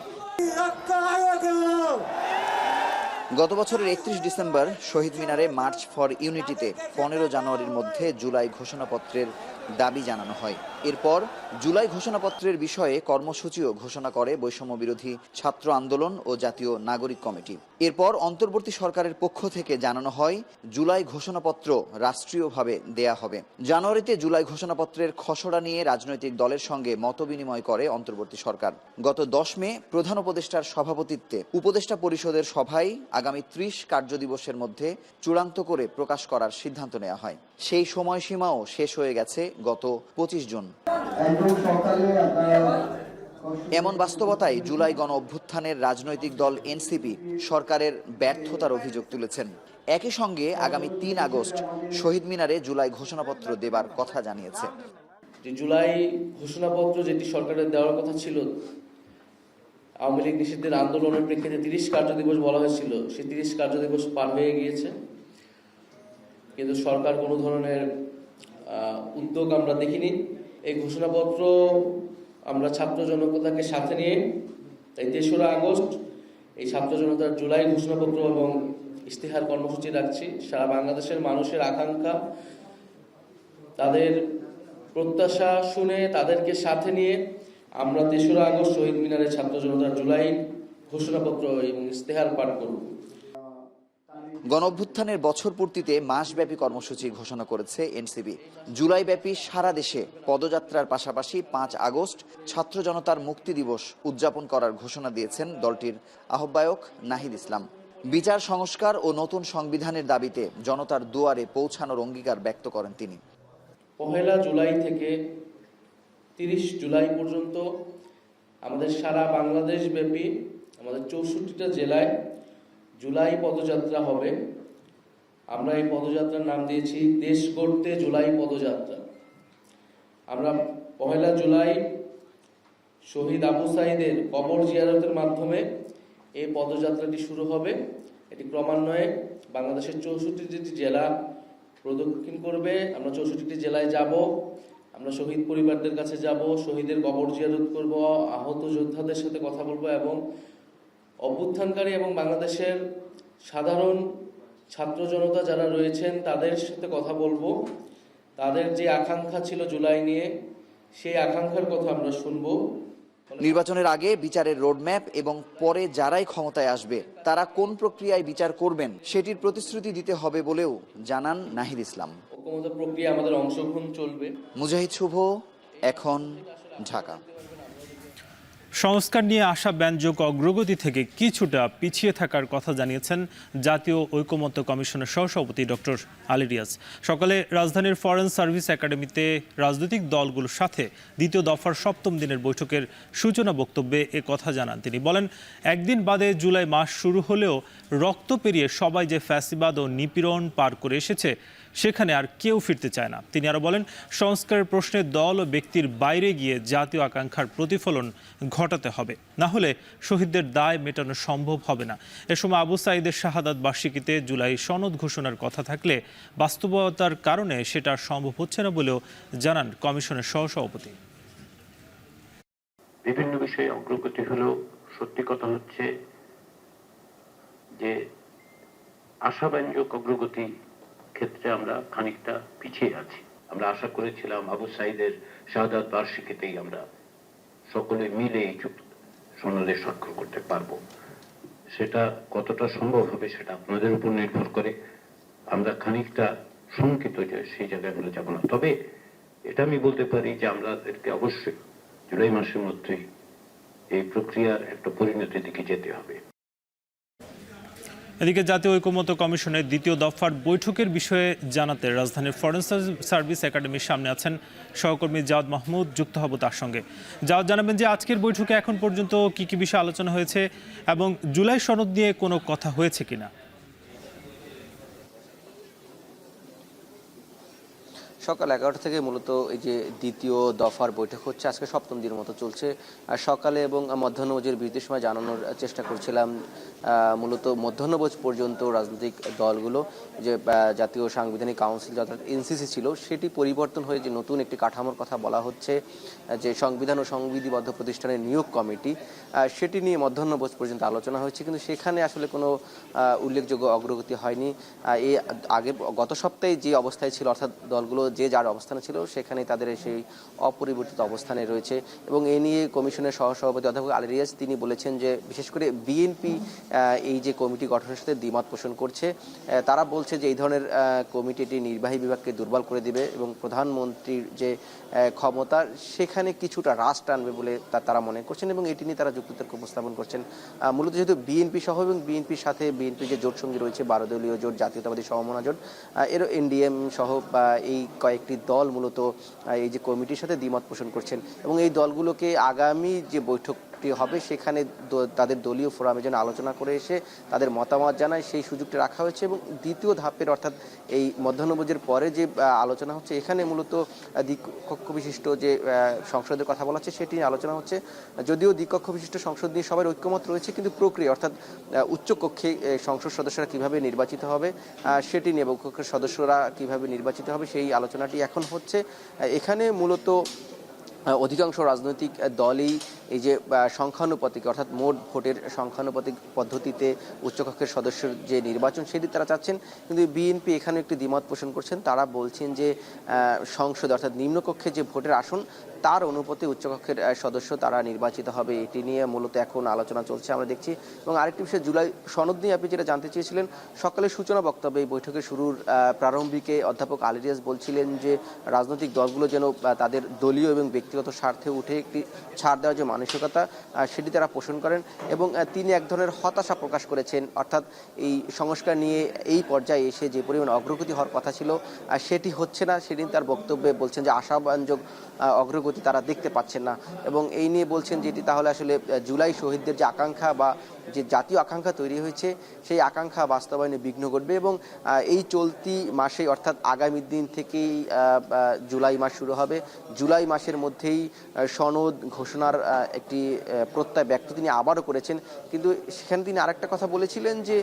গত বছরের 31 ডিসেম্বর শহীদ মিনারে মার্চ ফর ইউনিটিতে 15 জানুয়ারির মধ্যে জুলাই ঘোষণাপত্রের দাবি জানানো হয়। এরপর জুলাই ঘোষণাপত্রের বিষয়ে কর্মসূচিও ঘোষণা করে বৈষম্য বিরোধী ছাত্র আন্দোলন ও জাতীয় নাগরিক কমিটি। এরপর অন্তর্বর্তী সরকারের পক্ষ থেকে জানানো হয় জুলাই ঘোষণাপত্র রাষ্ট্রীয়ভাবে দেয়া হবে। জানুয়ারিতে জুলাই ঘোষণাপত্রের খসড়া নিয়ে রাজনৈতিক দলের সঙ্গে মতবিনিময় করে অন্তর্বর্তী সরকার। গত 10 মে প্রধান উপদেষ্টার সভাপতিত্বে উপদেষ্টা পরিষদের সভায় আগামী 30 কার্যদিবসের মধ্যে চূড়ান্ত করে প্রকাশ করার সিদ্ধান্ত নেওয়া হয়। সেই সময়সীমাও শেষ হয়ে গেছে গত 25 জুন। এমন বাস্তবতায় জুলাই গণ অভ্যুত্থানের রাজনৈতিক দল এনসিপি সরকারের ব্যর্থতার অভিযোগ তুলেছেন। একই সঙ্গে আগামী 3 আগস্ট শহীদ মিনারে জুলাই ঘোষণাপত্র দেবার কথা জানিয়েছে। জুলাই ঘোষণাপত্র যেটি সরকারের দেওয়ার কথা ছিল, আওয়ামী লীগ নিষিদ্ধের আন্দোলনের প্রেক্ষিতে 30 কার্যদিবস বলা হয়েছিল, সেই 30 কার্যদিবস পার হয়ে গিয়েছে, কিন্তু সরকার কোনো ধরনের উদ্যোগ আমরা দেখিনি। এই ঘোষণাপত্র আমরা ছাত্র জনতাকে সাথে নিয়ে তাই 3রা আগস্ট এই ছাত্র জনতার জুলাই ঘোষণাপত্র এবং ইশতেহার কর্মসূচি রাখছি। সারা বাংলাদেশের মানুষের আকাঙ্ক্ষা, তাদের প্রত্যাশা শুনে তাদেরকে সাথে নিয়ে আমরা 3রা আগস্ট শহীদ মিনারে ছাত্র জনতার জুলাই ঘোষণাপত্র এবং ইশতেহার পাঠ করব। গণঅভ্যুত্থানের বছর পূর্তিতে মাসব্যাপী কর্মসূচি ঘোষণা করেছে এনসিপি। জুলাইব্যাপী সারা দেশে পদযাত্রার পাশাপাশি 5 আগস্ট ছাত্র জনতার মুক্তি দিবস উদযাপন করার ঘোষণা দিয়েছেন দলটির আহ্বায়ক নাহিদ ইসলাম। বিচার সংস্কার ও নতুন সংবিধানের দাবিতে জনতার দুয়ারে পৌঁছানোর অঙ্গীকার ব্যক্ত করেন তিনি। 1 জুলাই থেকে 30 জুলাই পর্যন্ত আমাদের সারা বাংলাদেশ ব্যাপী আমাদের 64টা জেলায় জুলাই পদযাত্রা হবে। আমরা এই পদযাত্রার নাম দিয়েছি দেশ গড়তে জুলাই পদযাত্রা। আমরা 1 জুলাই শহীদ আবু সাঈদের কবর জিয়ারতের মাধ্যমে এই পদযাত্রাটি শুরু হবে। এটি ক্রমান্বয়ে বাংলাদেশের 64টি জেলা প্রদক্ষিণ করবে। আমরা 64টি জেলায় যাব, আমরা শহীদ পরিবারদের কাছে যাব, শহীদের কবর জিয়ারত করব, আহত যোদ্ধাদের সাথে কথা বলবো এবং অভ্যুত্থানকারী এবং বাংলাদেশের সাধারণ ছাত্র জনতা যারা রয়েছেন তাদের সাথে কথা বলবো। তাদের যে আকাঙ্ক্ষা ছিল জুলাই নিয়ে, সেই আকাঙ্ক্ষার কথা আমরা শুনবো। নির্বাচনের আগে বিচারের রোডম্যাপ এবং পরে যারাই ক্ষমতায় আসবে তারা কোন প্রক্রিয়ায় বিচার করবেন সেটির প্রতিশ্রুতি দিতে হবে বলেও জানান নাহিদ ইসলাম। ঐক্যমত্য প্রক্রিয়া আমাদের অংশগ্রহণ চলবে। মুজাহিদ শুভ, এখন, ঢাকা। সংস্কার নিয়ে আশাব্যঞ্জক অগ্রগতি থেকে কিছুটা পিছিয়ে থাকার কথা জানিয়েছেন জাতীয় ঐকমত্য কমিশনের সহসভাপতি ডক্টর আলী রিয়াজ। সকালে রাজধানীর ফরেন সার্ভিস একাডেমিতে রাজনৈতিক দলগুলোর সাথে দ্বিতীয় দফার ৭ম দিনের বৈঠকের সূচনা বক্তব্যে এ কথা জানান তিনি। বলেন, একদিন বাদে জুলাই মাস শুরু হলেও রক্ত পেরিয়ে সবাই যে ফ্যাসিবাদ ও নিপীড়ন পার করে এসেছে সেখানে আর কেউ ফিরতে চায় না। তিনি আরও বলেন, সংস্কারের প্রশ্নে দল ও ব্যক্তির বাইরে গিয়ে জাতীয় আকাঙ্ক্ষার প্রতিফলন ঘটাতে হবে, না হলে শহীদদের দায় মেটানো সম্ভব হবে না। এ সময় আবু সাঈদের শাহাদাত বার্ষিকীতে জুলাই সনদ ঘোষণার কথা থাকলে বাস্তবতার কারণে সেটা সম্ভব হচ্ছে না বলেও জানান কমিশনের সহসভাপতি। বিভিন্ন বিষয়ে অগ্রগতি হলেও সত্যি কথা হচ্ছে যে আশাব্যঞ্জক অগ্রগতি ক্ষেত্রে আমরা খানিকটা পিছিয়ে আছি। আমরা আশা করেছিলাম আবু সাঈদের শাহাদাত বার্ষিকীতেই আমরা সকলে মিলে এই সনদে স্বাক্ষর করতে পারবো। সেটা কতটা সম্ভব হবে সেটা আপনাদের উপর নির্ভর করে। আমরা খানিকটা শঙ্কিত যে সেই জায়গায় আমরা যাব না। তবে এটা আমি বলতে পারি যে আমাদেরকে অবশ্যই জুলাই মাসের মধ্যেই এই প্রক্রিয়ার একটা পরিণতির দিকে যেতে হবে। এদিকে জাতীয় ঐকমত্য কমিশনের দ্বিতীয় দফার বৈঠকের বিষয়ে জানাতে রাজধানীর ফরেন সার্ভিস একাডেমির সামনে আছেন সহকর্মী জাওয়াদ মাহমুদ। যুক্ত হব তার সঙ্গে। জাওয়াদ, জানাবেন যে আজকের বৈঠকে এখন পর্যন্ত কি কি বিষয়ে আলোচনা হয়েছে এবং জুলাই সনদ নিয়ে কোনো কথা হয়েছে কিনা? সকাল 11টা থেকে মূলত এই যে দ্বিতীয় দফার বৈঠক হচ্ছে, আজকে 7ম দিনের মতো চলছে। আর সকালে এবং মধ্যাহ্নভোজের বিরতির সময় জানানোর চেষ্টা করছিলাম মূলত মধ্যাহ্নভোজ পর্যন্ত রাজনৈতিক দলগুলো যে জাতীয় সাংবিধানিক কাউন্সিল অর্থাৎ এনসিসি ছিল সেটি পরিবর্তন হয়ে যে নতুন একটি কাঠামোর কথা বলা হচ্ছে, যে সংবিধান ও সংবিধিবদ্ধ প্রতিষ্ঠানের নিয়োগ কমিটি, সেটি নিয়ে মধ্যাহ্নভোজ পর্যন্ত আলোচনা হয়েছে, কিন্তু সেখানে আসলে কোনো উল্লেখযোগ্য অগ্রগতি হয়নি। এই আগে গত সপ্তাহে যে অবস্থায় ছিল অর্থাৎ দলগুলো যে যার অবস্থানে ছিল সেখানেই তাদের সেই অপরিবর্তিত অবস্থানে রয়েছে। এবং এ নিয়ে কমিশনের সহসভাপতি অধ্যাপক আলী রিয়াজ তিনি বলেছেন যে বিশেষ করে বিএনপি এই যে কমিটি গঠনের সাথে দ্বিমত পোষণ করছে। তারা বলছে যে এই ধরনের কমিটি এটি নির্বাহী বিভাগকে দুর্বল করে দিবে এবং প্রধানমন্ত্রীর যে ক্ষমতা সেখানে কিছুটা হ্রাস টানবে বলে তারা মনে করছেন এবং এটি নিয়ে তারা যুক্তিতর্ক উপস্থাপন করছেন। মূলত যেহেতু বিএনপি সহ এবং বিএনপির সাথে বিএনপির যে জোট সঙ্গী রয়েছে 12 দলীয় জোট, জাতীয়তাবাদী সমমনা জোট, এর এনডিএম সহ এই কয়েকটি দল মূলত এই যে কমিটির সাথে দ্বিমত পোষণ করছেন এবং এই দলগুলোকে আগামী যে বৈঠকটি হবে সেখানে তাদের দলীয় ফোরামে যেন আলোচনা করে এসে তাদের মতামত জানায় সেই সুযোগটি রাখা হয়েছে। এবং দ্বিতীয় ধাপের অর্থাৎ এই মধ্যাহ্নভোজের পরে যে আলোচনা হচ্ছে এখানে মূলত দ্বিকক্ষ বিশিষ্ট যে সংসদের কথা বলা হচ্ছে সেটি নিয়ে আলোচনা হচ্ছে। যদিও দ্বিকক্ষ বিশিষ্ট সংসদ নিয়ে সবার ঐক্যমত রয়েছে, কিন্তু প্রক্রিয়া অর্থাৎ উচ্চকক্ষে সংসদ সদস্যরা কিভাবে নির্বাচিত হবে সেটি নিয়ে কক্ষের সদস্যরা কিভাবে নির্বাচিত হবে সেই আলোচনাটি এখন হচ্ছে। এখানে মূলত অধিকাংশ রাজনৈতিক দলই এই যে সংখ্যানুপাতিক অর্থাৎ মোট ভোটের সংখ্যানুপাতিক পদ্ধতিতে উচ্চকক্ষের সদস্যের যে নির্বাচন সেটি তারা চাচ্ছেন, কিন্তু বিএনপি এখানে একটি দ্বিমত পোষণ করছেন। তারা বলছেন যে সংসদ অর্থাৎ নিম্নকক্ষে যে ভোটের আসন তার অনুপাতে উচ্চকক্ষের সদস্য তারা নির্বাচিত হবে, এটি নিয়ে মূলত এখন আলোচনা চলছে আমরা দেখছি। এবং আরেকটি বিষয় জুলাই সনদ নিয়ে আপনি যেটা জানতে চেয়েছিলেন, সকালে সূচনা বক্তব্যে এই বৈঠকের শুরুর প্রারম্ভিকে অধ্যাপক আলী রিয়াজ বলছিলেন যে রাজনৈতিক দলগুলো যেন তাদের দলীয় এবং ব্যক্তিগত স্বার্থে উঠে একটি ছাড় দেওয়ার যে মানসিকতা সেটি তারা পোষণ করেন এবং তিনি এক ধরনের হতাশা প্রকাশ করেছেন। অর্থাৎ এই সংস্কার নিয়ে এই পর্যায়ে এসে যে পরিমাণ অগ্রগতি হওয়ার কথা ছিল সেটি হচ্ছে না, সেদিন তার বক্তব্যে বলছেন যে আশাব্যঞ্জক অগ্রগতি তারা দেখতে পাচ্ছেন না এবং এই নিয়ে বলছেন যে এটি তাহলে আসলে জুলাই শহীদদের যে আকাঙ্ক্ষা বা যে জাতীয় আকাঙ্ক্ষা তৈরি হয়েছে সেই আকাঙ্ক্ষা বাস্তবায়নে বিঘ্ন ঘটবে এবং এই চলতি মাসে অর্থাৎ আগামী দিন থেকেই জুলাই মাস শুরু হবে। জুলাই মাসের মধ্যেই সনদ ঘোষণার একটি প্রত্যয় ব্যক্ত তিনি আবারও করেছেন, কিন্তু সেখানে তিনি আরেকটা কথা বলেছিলেন যে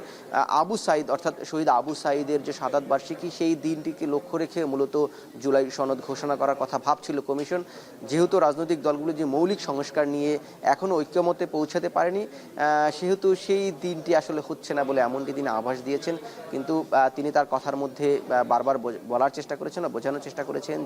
আবু সাঈদ অর্থাৎ শহীদ আবু সাঈদের যে শাহাদাত বার্ষিকী সেই দিনটিকে লক্ষ্য রেখে মূলত জুলাই সনদ ঘোষণা করার কথা ভাবছিল কমিশন। যেহেতু রাজনৈতিক দলগুলো যে মৌলিক সংস্কার নিয়ে এখনও ঐক্যমতে পৌঁছাতে পারেনি সেহেতু যেহেতু সেই দিনটি আসলে হচ্ছে না বলে এমনটি তিনি আভাস দিয়েছেন, কিন্তু তিনি তার কথার মধ্যে বারবার বলার চেষ্টা করেছেন বা বোঝানোর চেষ্টা করেছেন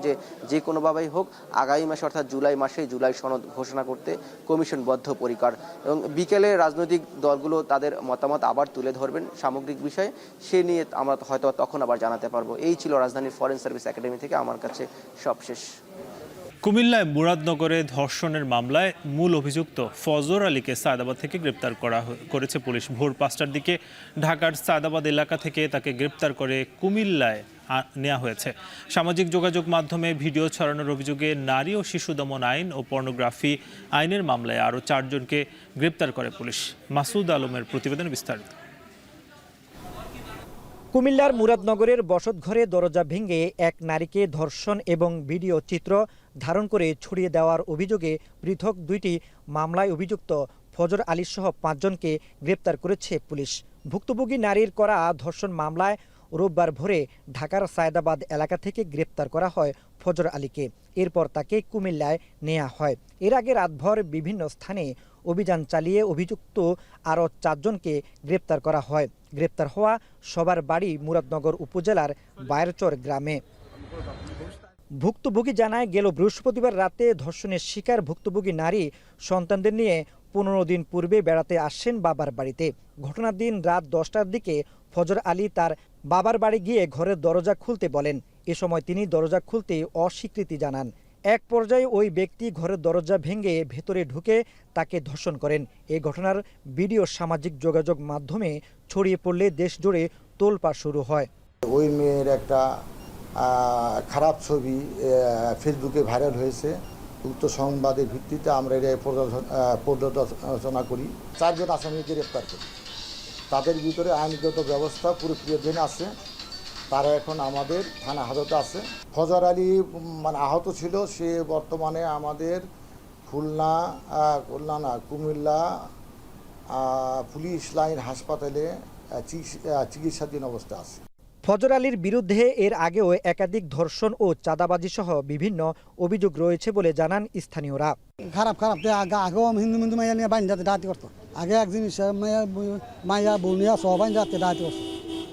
যে কোনোভাবেই হোক আগামী মাসে অর্থাৎ জুলাই মাসে জুলাই সনদ ঘোষণা করতে কমিশন বদ্ধপরিকর। এবং বিকেলে রাজনৈতিক দলগুলো তাদের মতামত আবার তুলে ধরবেন সামগ্রিক বিষয়ে, সে নিয়ে আমরা হয়তো তখন আবার জানাতে পারবো। এই ছিল রাজধানীর ফরেন সার্ভিস একাডেমি থেকে আমার কাছে সবশেষ। কুমিল্লায় মুরাদনগরে ধর্ষণের মামলায় মূল অভিযুক্ত ফজর আলীকে সায়দাবাদ থেকে গ্রেপ্তার করেছে পুলিশ। ভোর 5টার দিকে ঢাকার সায়দাবাদ এলাকা থেকে তাকে গ্রেপ্তার করে কুমিল্লায় নেওয়া হয়েছে। সামাজিক যোগাযোগ মাধ্যমে ভিডিও ছড়ানোর অভিযোগে নারী ও শিশু দমন আইন ও পর্নোগ্রাফি আইনের মামলায় আরও 4 জনকে গ্রেপ্তার করে পুলিশ। মাসুদ আলমের প্রতিবেদন বিস্তারিত। কুমিল্লার মুরাদনগরের বসতঘরে দরজা ভেঙে এক নারীকে ধর্ষণ এবং ভিডিও চিত্র ধারণ করে ছড়িয়ে দেওয়ার অভিযোগে পৃথক 2টি মামলায় অভিযুক্ত ফজর আলী সহ 5 জনকে গ্রেপ্তার করেছে পুলিশ। ভুক্তভোগী নারীর করা ধর্ষণ মামলায় রোববার ভোরে ঢাকার সায়দাবাদ এলাকা থেকে গ্রেপ্তার করা হয় ফজর আলীকে। এরপর তাকে কুমিল্লায় নেওয়া হয়। এর আগে রাতভর বিভিন্ন স্থানে অভিযান চালিয়ে অভিযুক্ত আরও 4 জনকে গ্রেপ্তার করা হয়। গ্রেপ্তার হওয়া সবার বাড়ি মুরাদনগর উপজেলার বায়েরচর গ্রামে। ভুক্তভোগী জানায়, গেল বৃহস্পতিবার রাতে ধর্ষণের শিকার ভুক্তভোগী নারী সন্তানদের নিয়ে 15 দিন পূর্বে বেড়াতে আসেন বাবার বাড়িতে। ঘটনার দিন রাত 10টার দিকে ফজর আলী তার বাবার বাড়ি গিয়ে ঘরের দরজা খুলতে বলেন। এ সময় তিনি দরজা খুলতে অস্বীকৃতি জানান। এক পর্যায়ে ওই ব্যক্তি ঘরের দরজা ভেঙে ভেতরে ঢুকে তাকে ধর্ষণ করেন। এই ঘটনার ভিডিও সামাজিক যোগাযোগ মাধ্যমে ছড়িয়ে পড়লে দেশ জুড়ে তোলপাড় শুরু হয়। ওই মেয়ের একটা খারাপ ছবি ফেসবুকে ভাইরাল হয়েছে। উক্ত সংবাদের ভিত্তিতে আমরা এটা পর্যালোচনা করি। 4 জন আসামিকে গ্রেপ্তার করি। তাদের ভিতরে আইনগত ব্যবস্থা পুরো ক্রিয়াধীন আছে। তারা এখন আমাদের থানা হাজতে আছে। ফজর আলী আহত ছিল, সে বর্তমানে আমাদের কুমিল্লা পুলিশ লাইন হাসপাতালে চিকিৎসাধীন অবস্থা আছে। ফজর আলীর বিরুদ্ধে এর আগেও একাধিক ধর্ষণ ও চাঁদাবাজি সহ বিভিন্ন অভিযোগ রয়েছে বলে জানান স্থানীয়রা। খারাপ আগেও হিন্দু মাইয়া নিয়ে বাইন যাতে ডাহাতি করতো। আগে এক জিনিস মাইয়া বনিয়া সহ বাইন যাতে ডাহাতি করতো,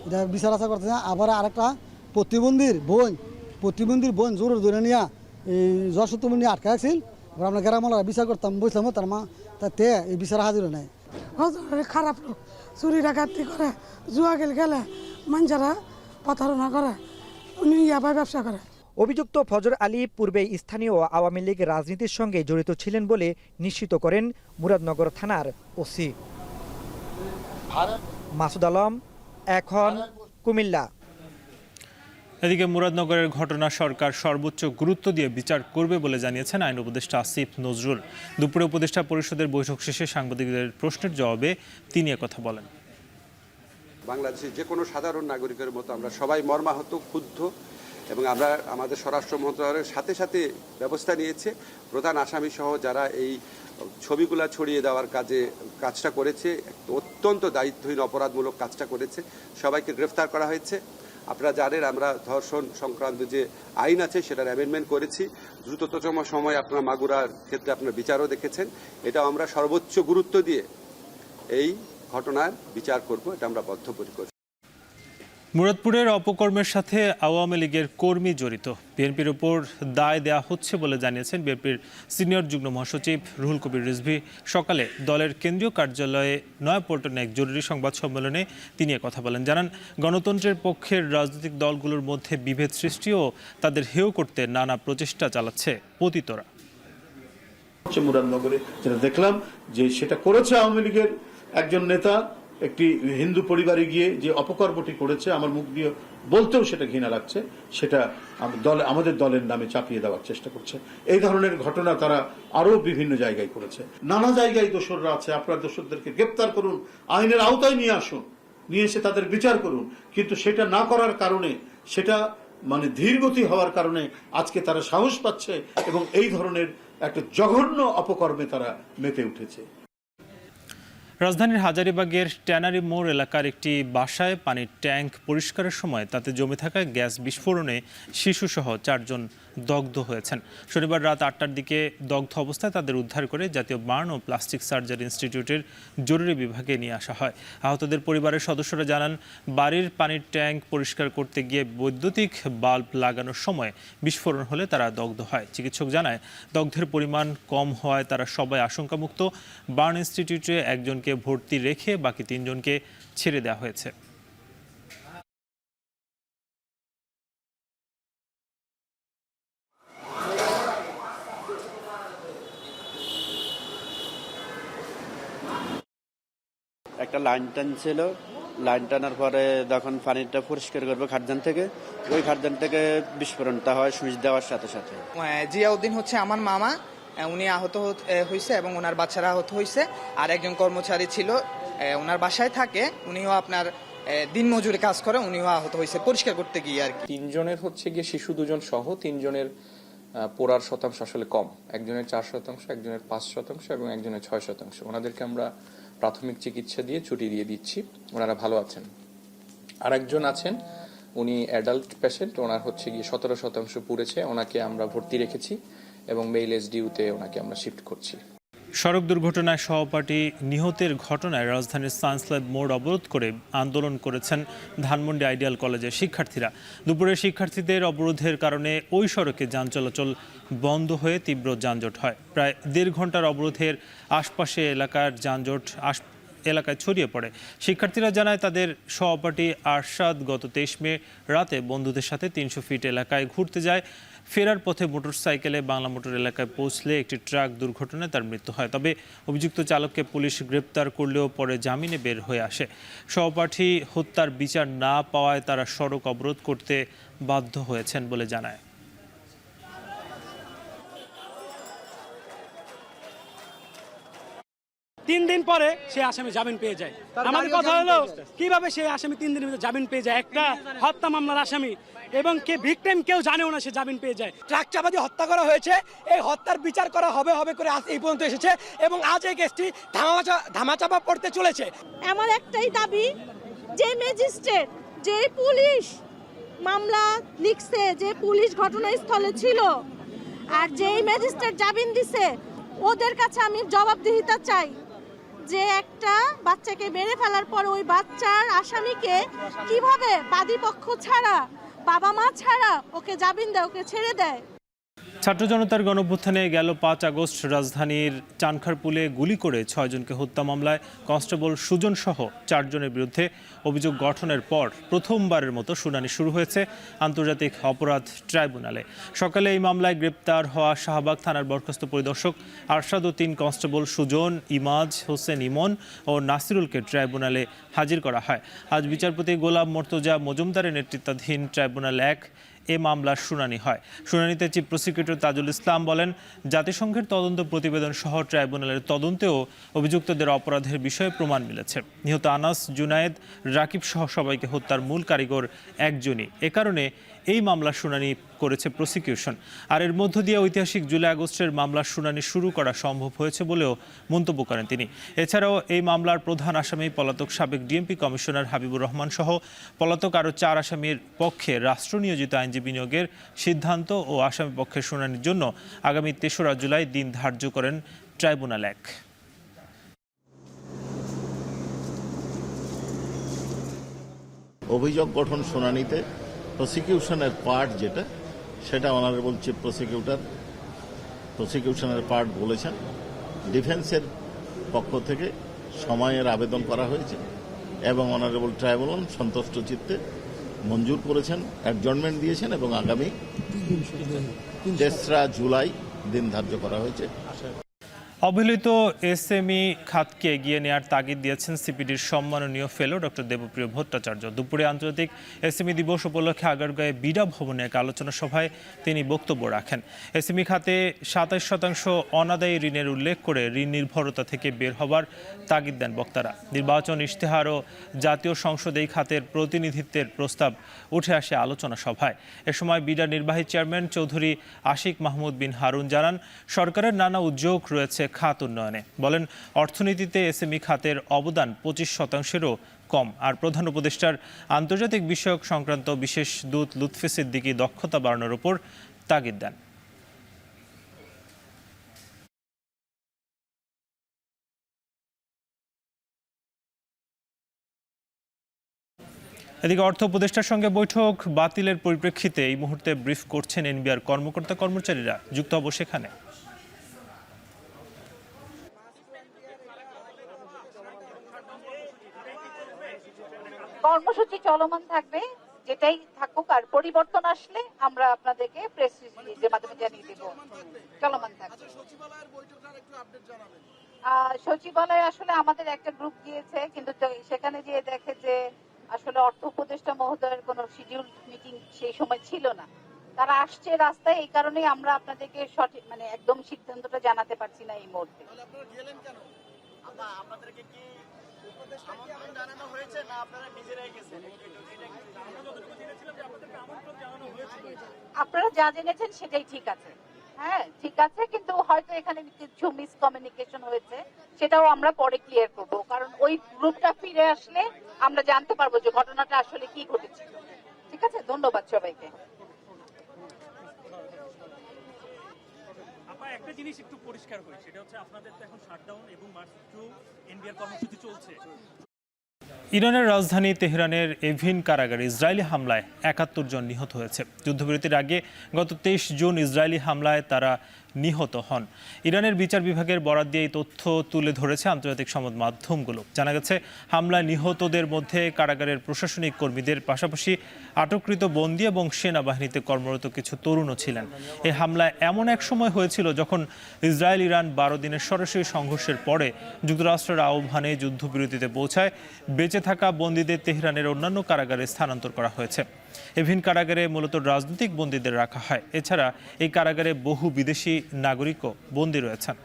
এটা বিচার আশা করতে। আবার আরেকটা প্রতিবন্ধীর বোন জোর ধরে নিয়ে এই যশোর নিয়ে আটকা রাখছিল। আমরা গ্রামলা বিচার করতাম, বুঝলাম তার মা তাতে এই বিচার হাজির নেয়। খারাপ লোক, চুরি ডাকাতি করে, জুয়া খেলে মানুষেরা প্রতারণা করে, উনি ইয়াবাই ব্যবসা করে। অভিযুক্ত ফজর আলী পূর্বে স্থানীয় আওয়ামী লীগ রাজনীতির সঙ্গে জড়িত ছিলেন বলে নিশ্চিত করেন মুরাদনগর থানার ওসি। মাসুদ আলম, এখন, কুমিল্লা। এদিকে মুরাদনগরের ঘটনা সরকার সর্বোচ্চ গুরুত্ব দিয়ে বিচার করবে বলে জানিয়েছেন আইন উপদেষ্টা আসিফ নজরুল। দুপুরে উপদেষ্টা পরিষদের বৈঠক শেষে সাংবাদিকদের প্রশ্নের জবাবে তিনি একথা বলেন। বাংলাদেশের যে কোনো সাধারণ নাগরিকের মতো আমরা সবাই মর্মাহত, ক্ষুব্ধ, এবং আমরা আমাদের স্বরাষ্ট্র মন্ত্রণালয়ের সাথে সাথে ব্যবস্থা নিয়েছে। প্রধান আসামি সহ যারা এই ছবিগুলা ছড়িয়ে দেওয়ার কাজটা করেছে, অত্যন্ত দায়িত্বহীন অপরাধমূলক কাজটা করেছে, সবাইকে গ্রেফতার করা হয়েছে। আপনারা জানেন আমরা ধর্ষণ সংক্রান্ত যে আইন আছে সেটার অ্যামেন্ডমেন্ট করেছি। দ্রুততম সময় আপনারা মাগুরার ক্ষেত্রে আপনারা বিচারও দেখেছেন। এটা আমরা সর্বোচ্চ গুরুত্ব দিয়ে এই ঘটনার বিচার করব, এটা আমরা বদ্ধপরিকর। মুরাদপুরের অপকর্মের সাথে আওয়ামী লীগের কর্মী জড়িত, বিএনপির উপর দায় দেয়া হচ্ছে বলে জানিয়েছেন বিএনপির সিনিয়র যুগ্ম মহাসচিব রুহুল কবির রিজভী। সকালে দলের কেন্দ্রীয় কার্যালয়ে নয়াপল্টনে এক জরুরি সংবাদ সম্মেলনে তিনি কথা বলেন। জানান, গণতন্ত্রের পক্ষের রাজনৈতিক দলগুলোর মধ্যে বিভেদ সৃষ্টি ও তাদের হেয় করতে নানা প্রচেষ্টা চালাচ্ছে পতিতরা। মুরাদনগরে যেটা দেখলাম যে সেটা করেছে আওয়ামী লীগের একজন নেতা, একটি হিন্দু পরিবারে গিয়ে যে অপকর্মটি করেছে, আমার মুখ দিয়ে বলতেও সেটা ঘৃণা লাগছে, সেটা আমাদের দলের নামে চাপিয়ে দেওয়ার চেষ্টা করছে। এই ধরনের ঘটনা তারা আরো বিভিন্ন জায়গায় করেছে। নানা জায়গায় দোষররা আছে, আপনার দোষরদেরকে গ্রেপ্তার করুন, আইনের আওতায় নিয়ে আসুন, নিয়ে এসে তাদের বিচার করুন। কিন্তু সেটা না করার কারণে, সেটা ধীরগতি হওয়ার কারণে আজকে তারা সাহস পাচ্ছে এবং এই ধরনের একটা জঘন্য অপকর্মে তারা মেতে উঠেছে। রাজধানীর হাজারীবাগের ট্যানারি মোড় এলাকার একটি বাসায় পানির ট্যাঙ্ক পরিষ্কারের সময় তাতে জমে থাকা গ্যাস বিস্ফোরণে শিশুসহ 4 জন দগ্ধ হয়েছেন। শনিবার রাত 8টার দিকে দগ্ধ অবস্থায় তাদের উদ্ধার করে জাতীয় বার্ন ও প্লাস্টিক সার্জারি ইনস্টিটিউটের জরুরি বিভাগে নিয়ে আসা হয়। আহতদের পরিবারের সদস্যরা জানান, বাড়ির পানির ট্যাঙ্ক পরিষ্কার করতে গিয়ে বৈদ্যুতিক বাল্ব লাগানোর সময় বিস্ফোরণ হলে তারা দগ্ধ হয়। চিকিৎসক জানায়, দগ্ধের পরিমাণ কম হওয়ায় তারা সবাই আশঙ্কামুক্ত। বার্ন ইনস্টিটিউটে একজনকে ভর্তি রেখে বাকি 3 জনকে ছেড়ে দেওয়া হয়েছে। একটা লাইন টানছিল, লাইন টানার পরে যখন পানিটা পরিষ্কার করবে খাদ্যান থেকে, ওই খাদ্যান থেকে বিস্ফোরণটা হয় সুইচ দেওয়ার সাথে সাথে। জিয়াউদ্দিন হচ্ছে আমার মামা, উনি আহত হয়েছে এবং ওনার বাচ্চারা আহত হয়েছে। আর একজন কর্মচারী ছিল, ওনার বাসায় থাকে, উনিও আপনার দিন মজুরি কাজ করে, উনিও আহত হয়েছে পরিষ্কার করতে গিয়ে আর কি। 3 জনের হচ্ছে গিয়ে শিশু 2 জন সহ 3 জনের পোড়ার শতাংশ আসলে কম। একজনের 4%, একজনের 5% এবং একজনের 6%। ওনাদেরকে আমরা প্রাথমিক চিকিৎসা দিয়ে ছুটি দিয়ে দিচ্ছি, ওনারা ভালো আছেন। আর একজন আছেন, উনি অ্যাডাল্ট পেশেন্ট, ওনার হচ্ছে গিয়ে 17% পুড়েছে, ওনাকে আমরা ভর্তি রেখেছি এবং মেইল এসডিইউতে ওনাকে আমরা শিফট করছি। সড়ক দুর্ঘটনায় সহপাঠী নিহতের ঘটনায় রাজধানীর সায়েন্স ল্যাব মোড় অবরোধ করে আন্দোলন করেছেন ধানমন্ডি আইডিয়াল কলেজের শিক্ষার্থীরা। দুপুরে শিক্ষার্থীদের অবরোধের কারণে ওই সড়কে যান চলাচল বন্ধ হয়ে তীব্র যানজট হয়। প্রায় 1.5 ঘন্টার অবরোধের আশপাশে এলাকার যানজট এলাকায় ছড়িয়ে পড়ে। শিক্ষার্থীরা জানায়, তাদের সহপাঠী আরশাদ গত 23 মে রাতে বন্ধুদের সাথে 300 ফিট এলাকায় ঘুরতে যায়। ফেরার পথে মোটরসাইকেলে বাংলা মোটর এলাকায় পৌঁছলে একটি ট্রাক দুর্ঘটনায় তার মৃত্যু হয়। তবে অভিযুক্ত চালককে পুলিশ গ্রেপ্তার করলেও পরে জামিনে বের হয়ে আসে। সহপাঠী হত্যার বিচার না পাওয়ায় তারা সড়ক অবরোধ করতে বাধ্য হয়েছেন বলে জানায়। 3 দিন পরে সে আসামি জামিন পেয়ে যায়। আমার কথা হলো, কিভাবে সে আসামি 3 দিনের ভিতরে জামিন পেয়ে যায়? একটা হত্যা মামলার আসামি এবং কে ভিকটিম কেউ জানেও না, সে জামিন পেয়ে যায়। ট্রাক চাপা দিয়ে হত্যা করা হয়েছে, এই হত্যার বিচার করা হবে করে আজ এই পর্যন্ত এসেছে এবং আজ এই কেসটি ধামাচাপা পড়তে চলেছে। আমার একটাই দাবি, যে ম্যাজিস্ট্রেট, যে পুলিশ মামলা লিখছে, যে পুলিশ ঘটনাস্থলে ছিল, আর যেই ম্যাজিস্ট্রেট জামিন দিছে, ওদের কাছে আমি জবাবদিহিতা চাই যে একটা বাচ্চাকে মেরে ফেলার পর ওই বাচ্চার আসামিকে কিভাবে বাদীপক্ষ ছাড়া, বাবা মা ছাড়া ওকে জামিন দেয়, ওকে ছেড়ে দেয়। ছাত্র জনতার গণঅভ্যুত্থানে গেল 5 আগস্ট রাজধানীর চানখারপুলে গুলি করে 6 জনকে হত্যা মামলায় কনস্টেবল সুজন সহ 4 জনের বিরুদ্ধে অভিযোগ গঠনের পর প্রথমবারের মতো শুনানি শুরু হয়েছে আন্তর্জাতিক অপরাধ ট্রাইব্যুনালে। সকালে এই মামলায় গ্রেপ্তার হওয়া শাহবাগ থানার বরখাস্ত পরিদর্শক আরশাদ ও 3 কনস্টেবল সুজন, ইমাজ হোসেন ইমন ও নাসিরুলকে ট্রাইব্যুনালে হাজির করা হয়। আজ বিচারপতি গোলাম মর্তজা মজুমদারের নেতৃত্বাধীন ট্রাইব্যুনাল 1 এ মামলার শুনানি হয়। শুনানিতে চিফ প্রসিকিউটর তাজুল ইসলাম বলেন, জাতিসংঘের তদন্ত প্রতিবেদন সহ ট্রাইব্যুনালের তদন্তেও অভিযুক্তদের অপরাধের বিষয়ে প্রমাণ মিলেছে। নিহত আনাস, জুনায়েদ, রাকিব সহ সবাইকে হত্যার মূল কারিগর একজনই। এ কারণে এই মামলার শুনানি করেছে প্রসিকিউশন। আর এর মধ্য দিয়ে ঐতিহাসিক জুলাই আগস্টের মামলার শুনানি শুরু করা সম্ভব হয়েছে বলেও মন্তব্য করেন তিনি। এছাড়াও এই মামলার প্রধান আসামি পলাতক সাবেক ডিএমপি কমিশনার হাবিবুর রহমান সহ পলাতক আরও 4 আসামির পক্ষে রাষ্ট্র নিয়োজিত আইনজীবী নিয়োগের সিদ্ধান্ত ও আসামি পক্ষের শুনানির জন্য আগামী 3রা জুলাই দিন ধার্য করেন ট্রাইব্যুনাল 1। অভিযোগ গঠন শুনানিতে প্রসিকিউশনের পার্ট যেটা, সেটা অনারেবল চিফ প্রসিকিউশনের পার্ট বলেছেন। ডিফেন্সের পক্ষ থেকে সময়ের আবেদন করা হয়েছে এবং অনারেবল ট্রাইব্যুনাল সন্তুষ্ট চিত্তে মঞ্জুর করেছেন, অ্যাডজর্নমেন্ট দিয়েছেন এবং আগামী 3রা জুলাই দিন ধার্য করা হয়েছে। অবহেলিত এসএমই খাতকে এগিয়ে নেওয়ার তাগিদ দিয়েছেন সিপিডির সম্মাননীয় ফেলো ডক্টর দেবপ্রিয় ভট্টাচার্য। দুপুরে আন্তর্জাতিক এসএমই দিবস উপলক্ষে আগারগাঁয়ে বিডা ভবনে এক আলোচনা সভায় তিনি বক্তব্য রাখেন। এসএমই খাতে 27% অনাদায়ী ঋণের উল্লেখ করে ঋণ নির্ভরতা থেকে বের হবার তাগিদ দেন বক্তারা। নির্বাচন ইশতেহার ও জাতীয় সংসদে এই খাতের প্রতিনিধিত্বের প্রস্তাব উঠে আসে আলোচনা সভায়। এ সময় বিডার নির্বাহী চেয়ারম্যান চৌধুরী আশিক মাহমুদ বিন হারুন জানান, সরকারের নানা উদ্যোগ রয়েছে খাত উন্নয়নে। বলেন, অর্থনীতিতে এসএমই খাতের অবদান 25%-এরও কম। আর প্রধান উপদেষ্টার আন্তর্জাতিক বিষয়ক সংক্রান্ত বিশেষ দূত লুৎফি সিদ্দিকী দক্ষতা বাড়ানোর উপর তাগিদ দেন। এদিকে অর্থ উপদেষ্টার সঙ্গে বৈঠক বাতিলের পরিপ্রেক্ষিতে এই মুহূর্তে ব্রিফ করছেন এনবিআর কর্মকর্তা কর্মচারীরা। যুক্ত হব সেখানে। কর্মসূচি চলমান থাকবে, যেটাই থাকুক, আর পরিবর্তন আসলে আমরা আপনাদেরকে প্রেস রিলিজের মাধ্যমে জানিয়ে দেব। চলমান থাকবে। সচিবালয় আসলে আমাদের একটা গ্রুপ গিয়েছে, কিন্তু সেখানে গিয়ে দেখে যে আসলে অর্থ উপদেষ্টা মহোদয়ের কোনো শিডিউল মিটিং সেই সময় ছিল না। তারা আসছে রাস্তায়, এই কারণেই আমরা আপনাদেরকে সঠিক একদম সিদ্ধান্তটা জানাতে পারছি না এই মুহূর্তে। আপনারা যা জেনেছেন সেটাই ঠিক আছে। হ্যাঁ ঠিক আছে, কিন্তু হয়তো এখানে কিছু মিসকমিউনিকেশন হয়েছে, সেটাও আমরা পরে ক্লিয়ার করব, কারণ ওই গ্রুপটা ফিরে আসলে আমরা জানতে পারবো যে ঘটনাটা আসলে কি ঘটেছিল। ঠিক আছে, ধন্যবাদ সবাইকে। একটা জিনিস একটু পরিষ্কার হয়, সেটা হচ্ছে আপনাদের তো এখন শাটডাউন এবং মার্চ 2 এনবিআর কর্মসূচি চলছে। ইরানের রাজধানী তেহরানের এভিন কারাগারে ইসরায়েলি হামলায় ৭১ জন নিহত হয়েছে। যুদ্ধবিরতির আগে গত ২৩ জুন ইসরায়েলি হামলায় তারা নিহত হন। ইরানের বিচার বিভাগের বরাত দিয়ে এই তথ্য তুলে ধরেছে আন্তর্জাতিক সংবাদ মাধ্যমগুলো। জানা গেছে, হামলায় নিহতদের মধ্যে কারাগারের প্রশাসনিক কর্মীদের পাশাপাশি আটককৃত বন্দী এবং সেনাবাহিনীতে কর্মরত কিছু তরুণও ছিলেন। এই হামলায় এমন এক সময় হয়েছিল যখন ইসরায়েল ইরান ১২ দিনের সরাসরি সংঘর্ষের পরে যুক্তরাষ্ট্রের আহ্বানে যুদ্ধবিরতিতে পৌঁছায়। বেঁচে থাকা বন্দীদের তেহরানের অন্যান্য কারাগারে স্থানান্তর করা হয়েছে। এভিন কারাগারে মূলত রাজনৈতিক বন্দীদের রাখা হয়। এছাড়া এই কারাগারে বহু বিদেশি নাগরিকও বন্দী রয়েছেন।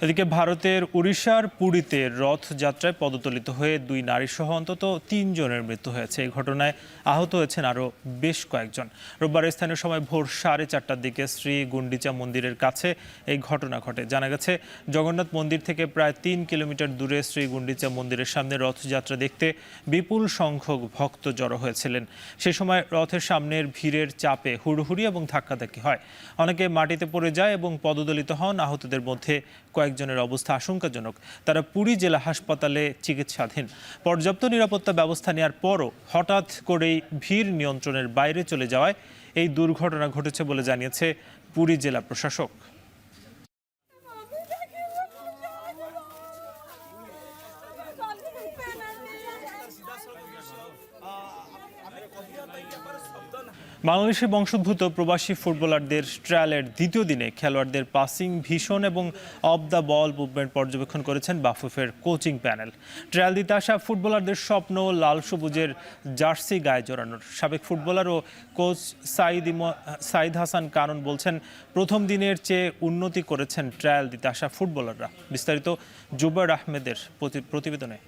এদিকে ভারতের উড়িষ্যার পুরীতে রথযাত্রায় পদতলিত হয়ে ২ নারীসহ অন্তত ৩ জনের মৃত্যু হয়েছে। এই ঘটনায় আহত হয়েছেন আরও বেশ কয়েকজন। রোববার স্থানীয় সময় ভোর 4:30টার দিকে শ্রী গুন্ডিচা মন্দিরের কাছে এই ঘটনা ঘটে। জানা গেছে, জগন্নাথ মন্দির থেকে প্রায় ৩ কিলোমিটার দূরে শ্রী গুন্ডিচা মন্দিরের সামনে রথযাত্রা দেখতে বিপুল সংখ্যক ভক্ত জড়ো হয়েছিলেন। সে সময় রথের সামনের ভিড়ের চাপে হুড়োহুড়ি এবং ধাক্কাধাক্কি হয়। অনেকে মাটিতে পড়ে যায় এবং পদদলিত হন। আহতদের মধ্যে কয়েকজনের অবস্থা আশঙ্কাজনক। তারা পুরী জেলা হাসপাতালে চিকিৎসাধীন। পর্যাপ্ত নিরাপত্তা ব্যবস্থা নেওয়ার পরও হঠাৎ করেই ভিড় নিয়ন্ত্রণের বাইরে চলে যাওয়ায় এই দুর্ঘটনা ঘটেছে বলে জানিয়েছে পুরী জেলা প্রশাসক। বাংলাদেশি বংশোদ্ভূত প্রবাসী ফুটবলারদের ট্রায়ালের দ্বিতীয় দিনে খেলোয়াড়দের পাসিং, ভিশন এবং অফ দ্য বল মুভমেন্ট পর্যবেক্ষণ করেছেন বাফুফের কোচিং প্যানেল। ট্রায়াল দিতে আসা ফুটবলারদের স্বপ্ন লাল সবুজের জার্সি গায়ে জড়ানোর। সাবেক ফুটবলার ও কোচ সাইদ হাসান কানন বলছেন, প্রথম দিনের চেয়ে উন্নতি করেছেন ট্রায়াল দিতে আসা ফুটবলাররা। বিস্তারিত জুবাইর আহমেদের প্রতিবেদনে।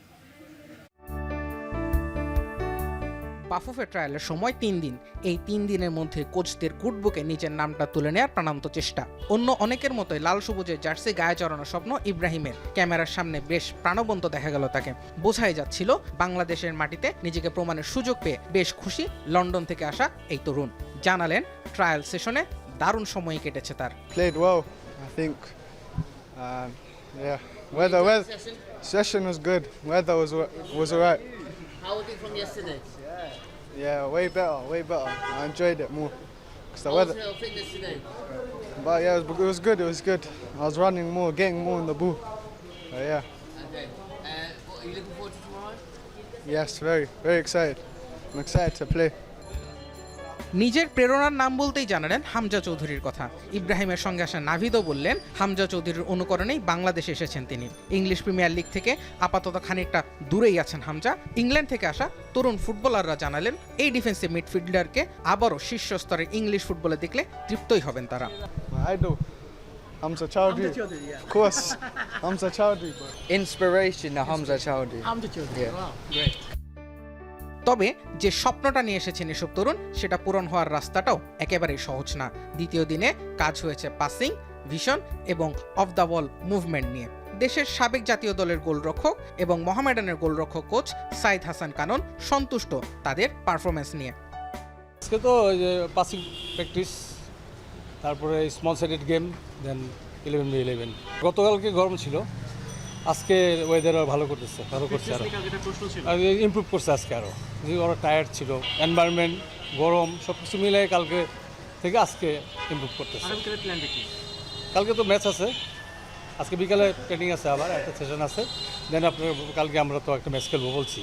বাফুফের ট্রায়ালের সময় ৩ দিন। এই ৩ দিনের মধ্যে কোচদের কুটবুকে নিজের নামটা তুলে নেওয়ার প্রাণান্ত চেষ্টা। অন্য অনেকের মতোই লাল সবুজের জার্সি গায়ে চড়ানোর স্বপ্ন ইব্রাহিমের। ক্যামেরার সামনে বেশ প্রাণবন্ত দেখা গেল তাকে। বোঝাই যাচ্ছিল বাংলাদেশের মাটিতে নিজেকে প্রমাণের সুযোগ পেয়ে বেশ খুশি লন্ডন থেকে আসা এই তরুণ। জানালেন, ট্রায়াল সেশনে দারুণ সময় কেটেছে তার। Session was good. Weather was alright. How was it from yesterday? Yeah, way better. I enjoyed it more. How was your fitness today? But yeah, it was good. I was running more, getting more in the ball. Yeah. Okay. Are you looking forward to tomorrow? Yes, very excited. I'm excited to play. নিজের প্রেরণার নাম বলতেই জানালেন হামজা চৌধুরীর কথা। ইব্রাহিমের সঙ্গে আসা নাভিদও বললেন, হামজা চৌধুরীর অনুকরণেই বাংলাদেশে এসেছেন তিনি। ইংলিশ প্রিমিয়ার লিগ থেকে আপাতত খানিকটা দূরেই আছেন হামজা। ইংল্যান্ড থেকে আসা তরুণ ফুটবলাররা জানালেন, এই ডিফেন্সিভ মিডফিল্ডারকে আবারও শীর্ষ স্তরের ইংলিশ ফুটবলে দেখলে তৃপ্তই হবেন তারা। Hamza Chowdhury. Of course. Hamza Chowdhury. Inspiration, Hamza Chowdhury. Hamza Chowdhury. Yeah. Wow, great. তবে যে স্বপ্নটা নিয়ে এসেছেন এসব তরুণ, সেটা পূরণ হওয়ার রাস্তাটাও একেবারেই সহজ না। দ্বিতীয় দিনে কাজ হয়েছে পাসিং, ভিশন এবং অফ দ্য বল মুভমেন্ট নিয়ে। দেশের সাবেক জাতীয় দলের গোলরক্ষক এবং মোহামেডানের গোলরক্ষক কোচ সাইদ হাসান কানন সন্তুষ্ট তাদের পারফরমেন্স নিয়ে। আজকে তো পাসিং প্র্যাকটিস, তারপরে স্মল সাইডেড গেম, দেন 11v11। গতকালকে গরম ছিল, আজকে ওয়েদার ভালো করছে আরো ইমপ্রুভ করছে আজকে আরো। ওরা টায়ার্ড ছিল, এনভায়রনমেন্ট গরম সব কিছু মিলে কালকে থেকে আজকে ইমপ্রুভ করতেছে। কালকে তো ম্যাচ আছে, আজকে বিকালে ট্রেনিং আছে, আবার একটা সেশন আছে, দেন আপনার কালকে আমরা তো একটা ম্যাচ খেলবো বলছি।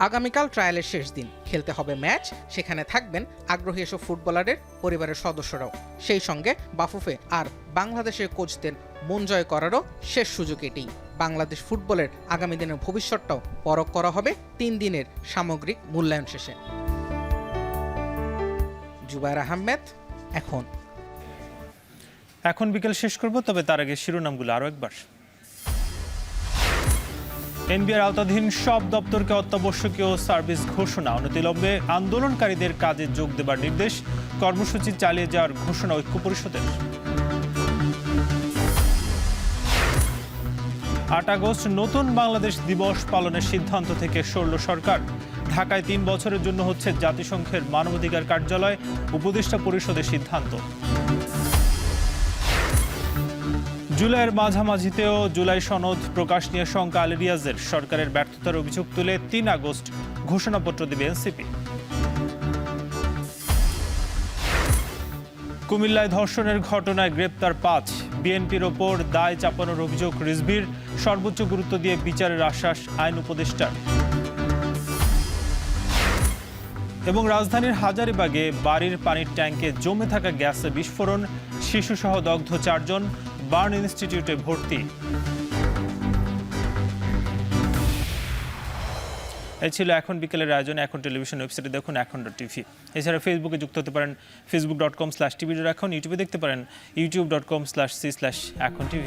আগামীকাল ট্রায়ালের শেষ দিন, খেলতে হবে ম্যাচ, সেখানে থাকবেন আগ্রহী এসব ফুটবলারের পরিবারের সদস্যরাও। সেই সঙ্গে বাফুফে আর বাংলাদেশের কোচদের মন জয় করারও শেষ সুযোগ এটি। বাংলাদেশ ফুটবলের আগামী দিনের ভবিষ্যৎটাও পরখ করা হবে 3 দিনের সামগ্রিক মূল্যায়ন শেষে। জুবায়ের আহমেদ, এখন বিকেল শেষ করব, তবে তার আগে শিরোনামগুলো আরও একবার। এনবিআর আওতাধীন সব দপ্তরকে অত্যাবশ্যকীয় সার্ভিস ঘোষণা, অনতিবিলম্বে আন্দোলনকারীদের কাজে যোগ দেবার নির্দেশ, কর্মসূচি চালিয়ে যাওয়ার ঘোষণা ঐক্য পরিষদের। 8 আগস্ট নতুন বাংলাদেশ দিবস পালনের সিদ্ধান্ত থেকে সরল সরকার। ঢাকায় 3 বছরের জন্য হচ্ছে জাতিসংঘের মানবাধিকার কার্যালয়, উপদেষ্টা পরিষদের সিদ্ধান্ত। জুলাইয়ের মাঝামাঝিতেও জুলাই সনদ প্রকাশ নিয়ে শঙ্কা আলী রিয়াজের, সরকারের ব্যর্থতার অভিযোগ তুলে 3 আগস্ট ঘোষণাপত্র দেবে এনসিপি। কুমিল্লায় ধর্ষণের ঘটনায় গ্রেপ্তার 5, বিএনপির ওপর দায় চাপানোর অভিযোগ রিজভির, সর্বোচ্চ গুরুত্ব দিয়ে বিচারের আশ্বাস আইন উপদেষ্টার। এবং রাজধানীর হাজারীবাগে বাড়ির পানির ট্যাঙ্কে জমে থাকা গ্যাসে বিস্ফোরণ, শিশুসহ দগ্ধ 4 জন, বার্ন ইনস্টিটিউটে ভর্তি। এই ছিল এখন বিকেলের আয়োজন। এখন টেলিভিশন ওয়েবসাইটে দেখুন এখন.টিভি। এছাড়া ফেসবুকে যুক্ত হতে পারেন facebook.com/tvএখন, ইউটিউবে দেখতে পারেন youtube.com/c/echontv।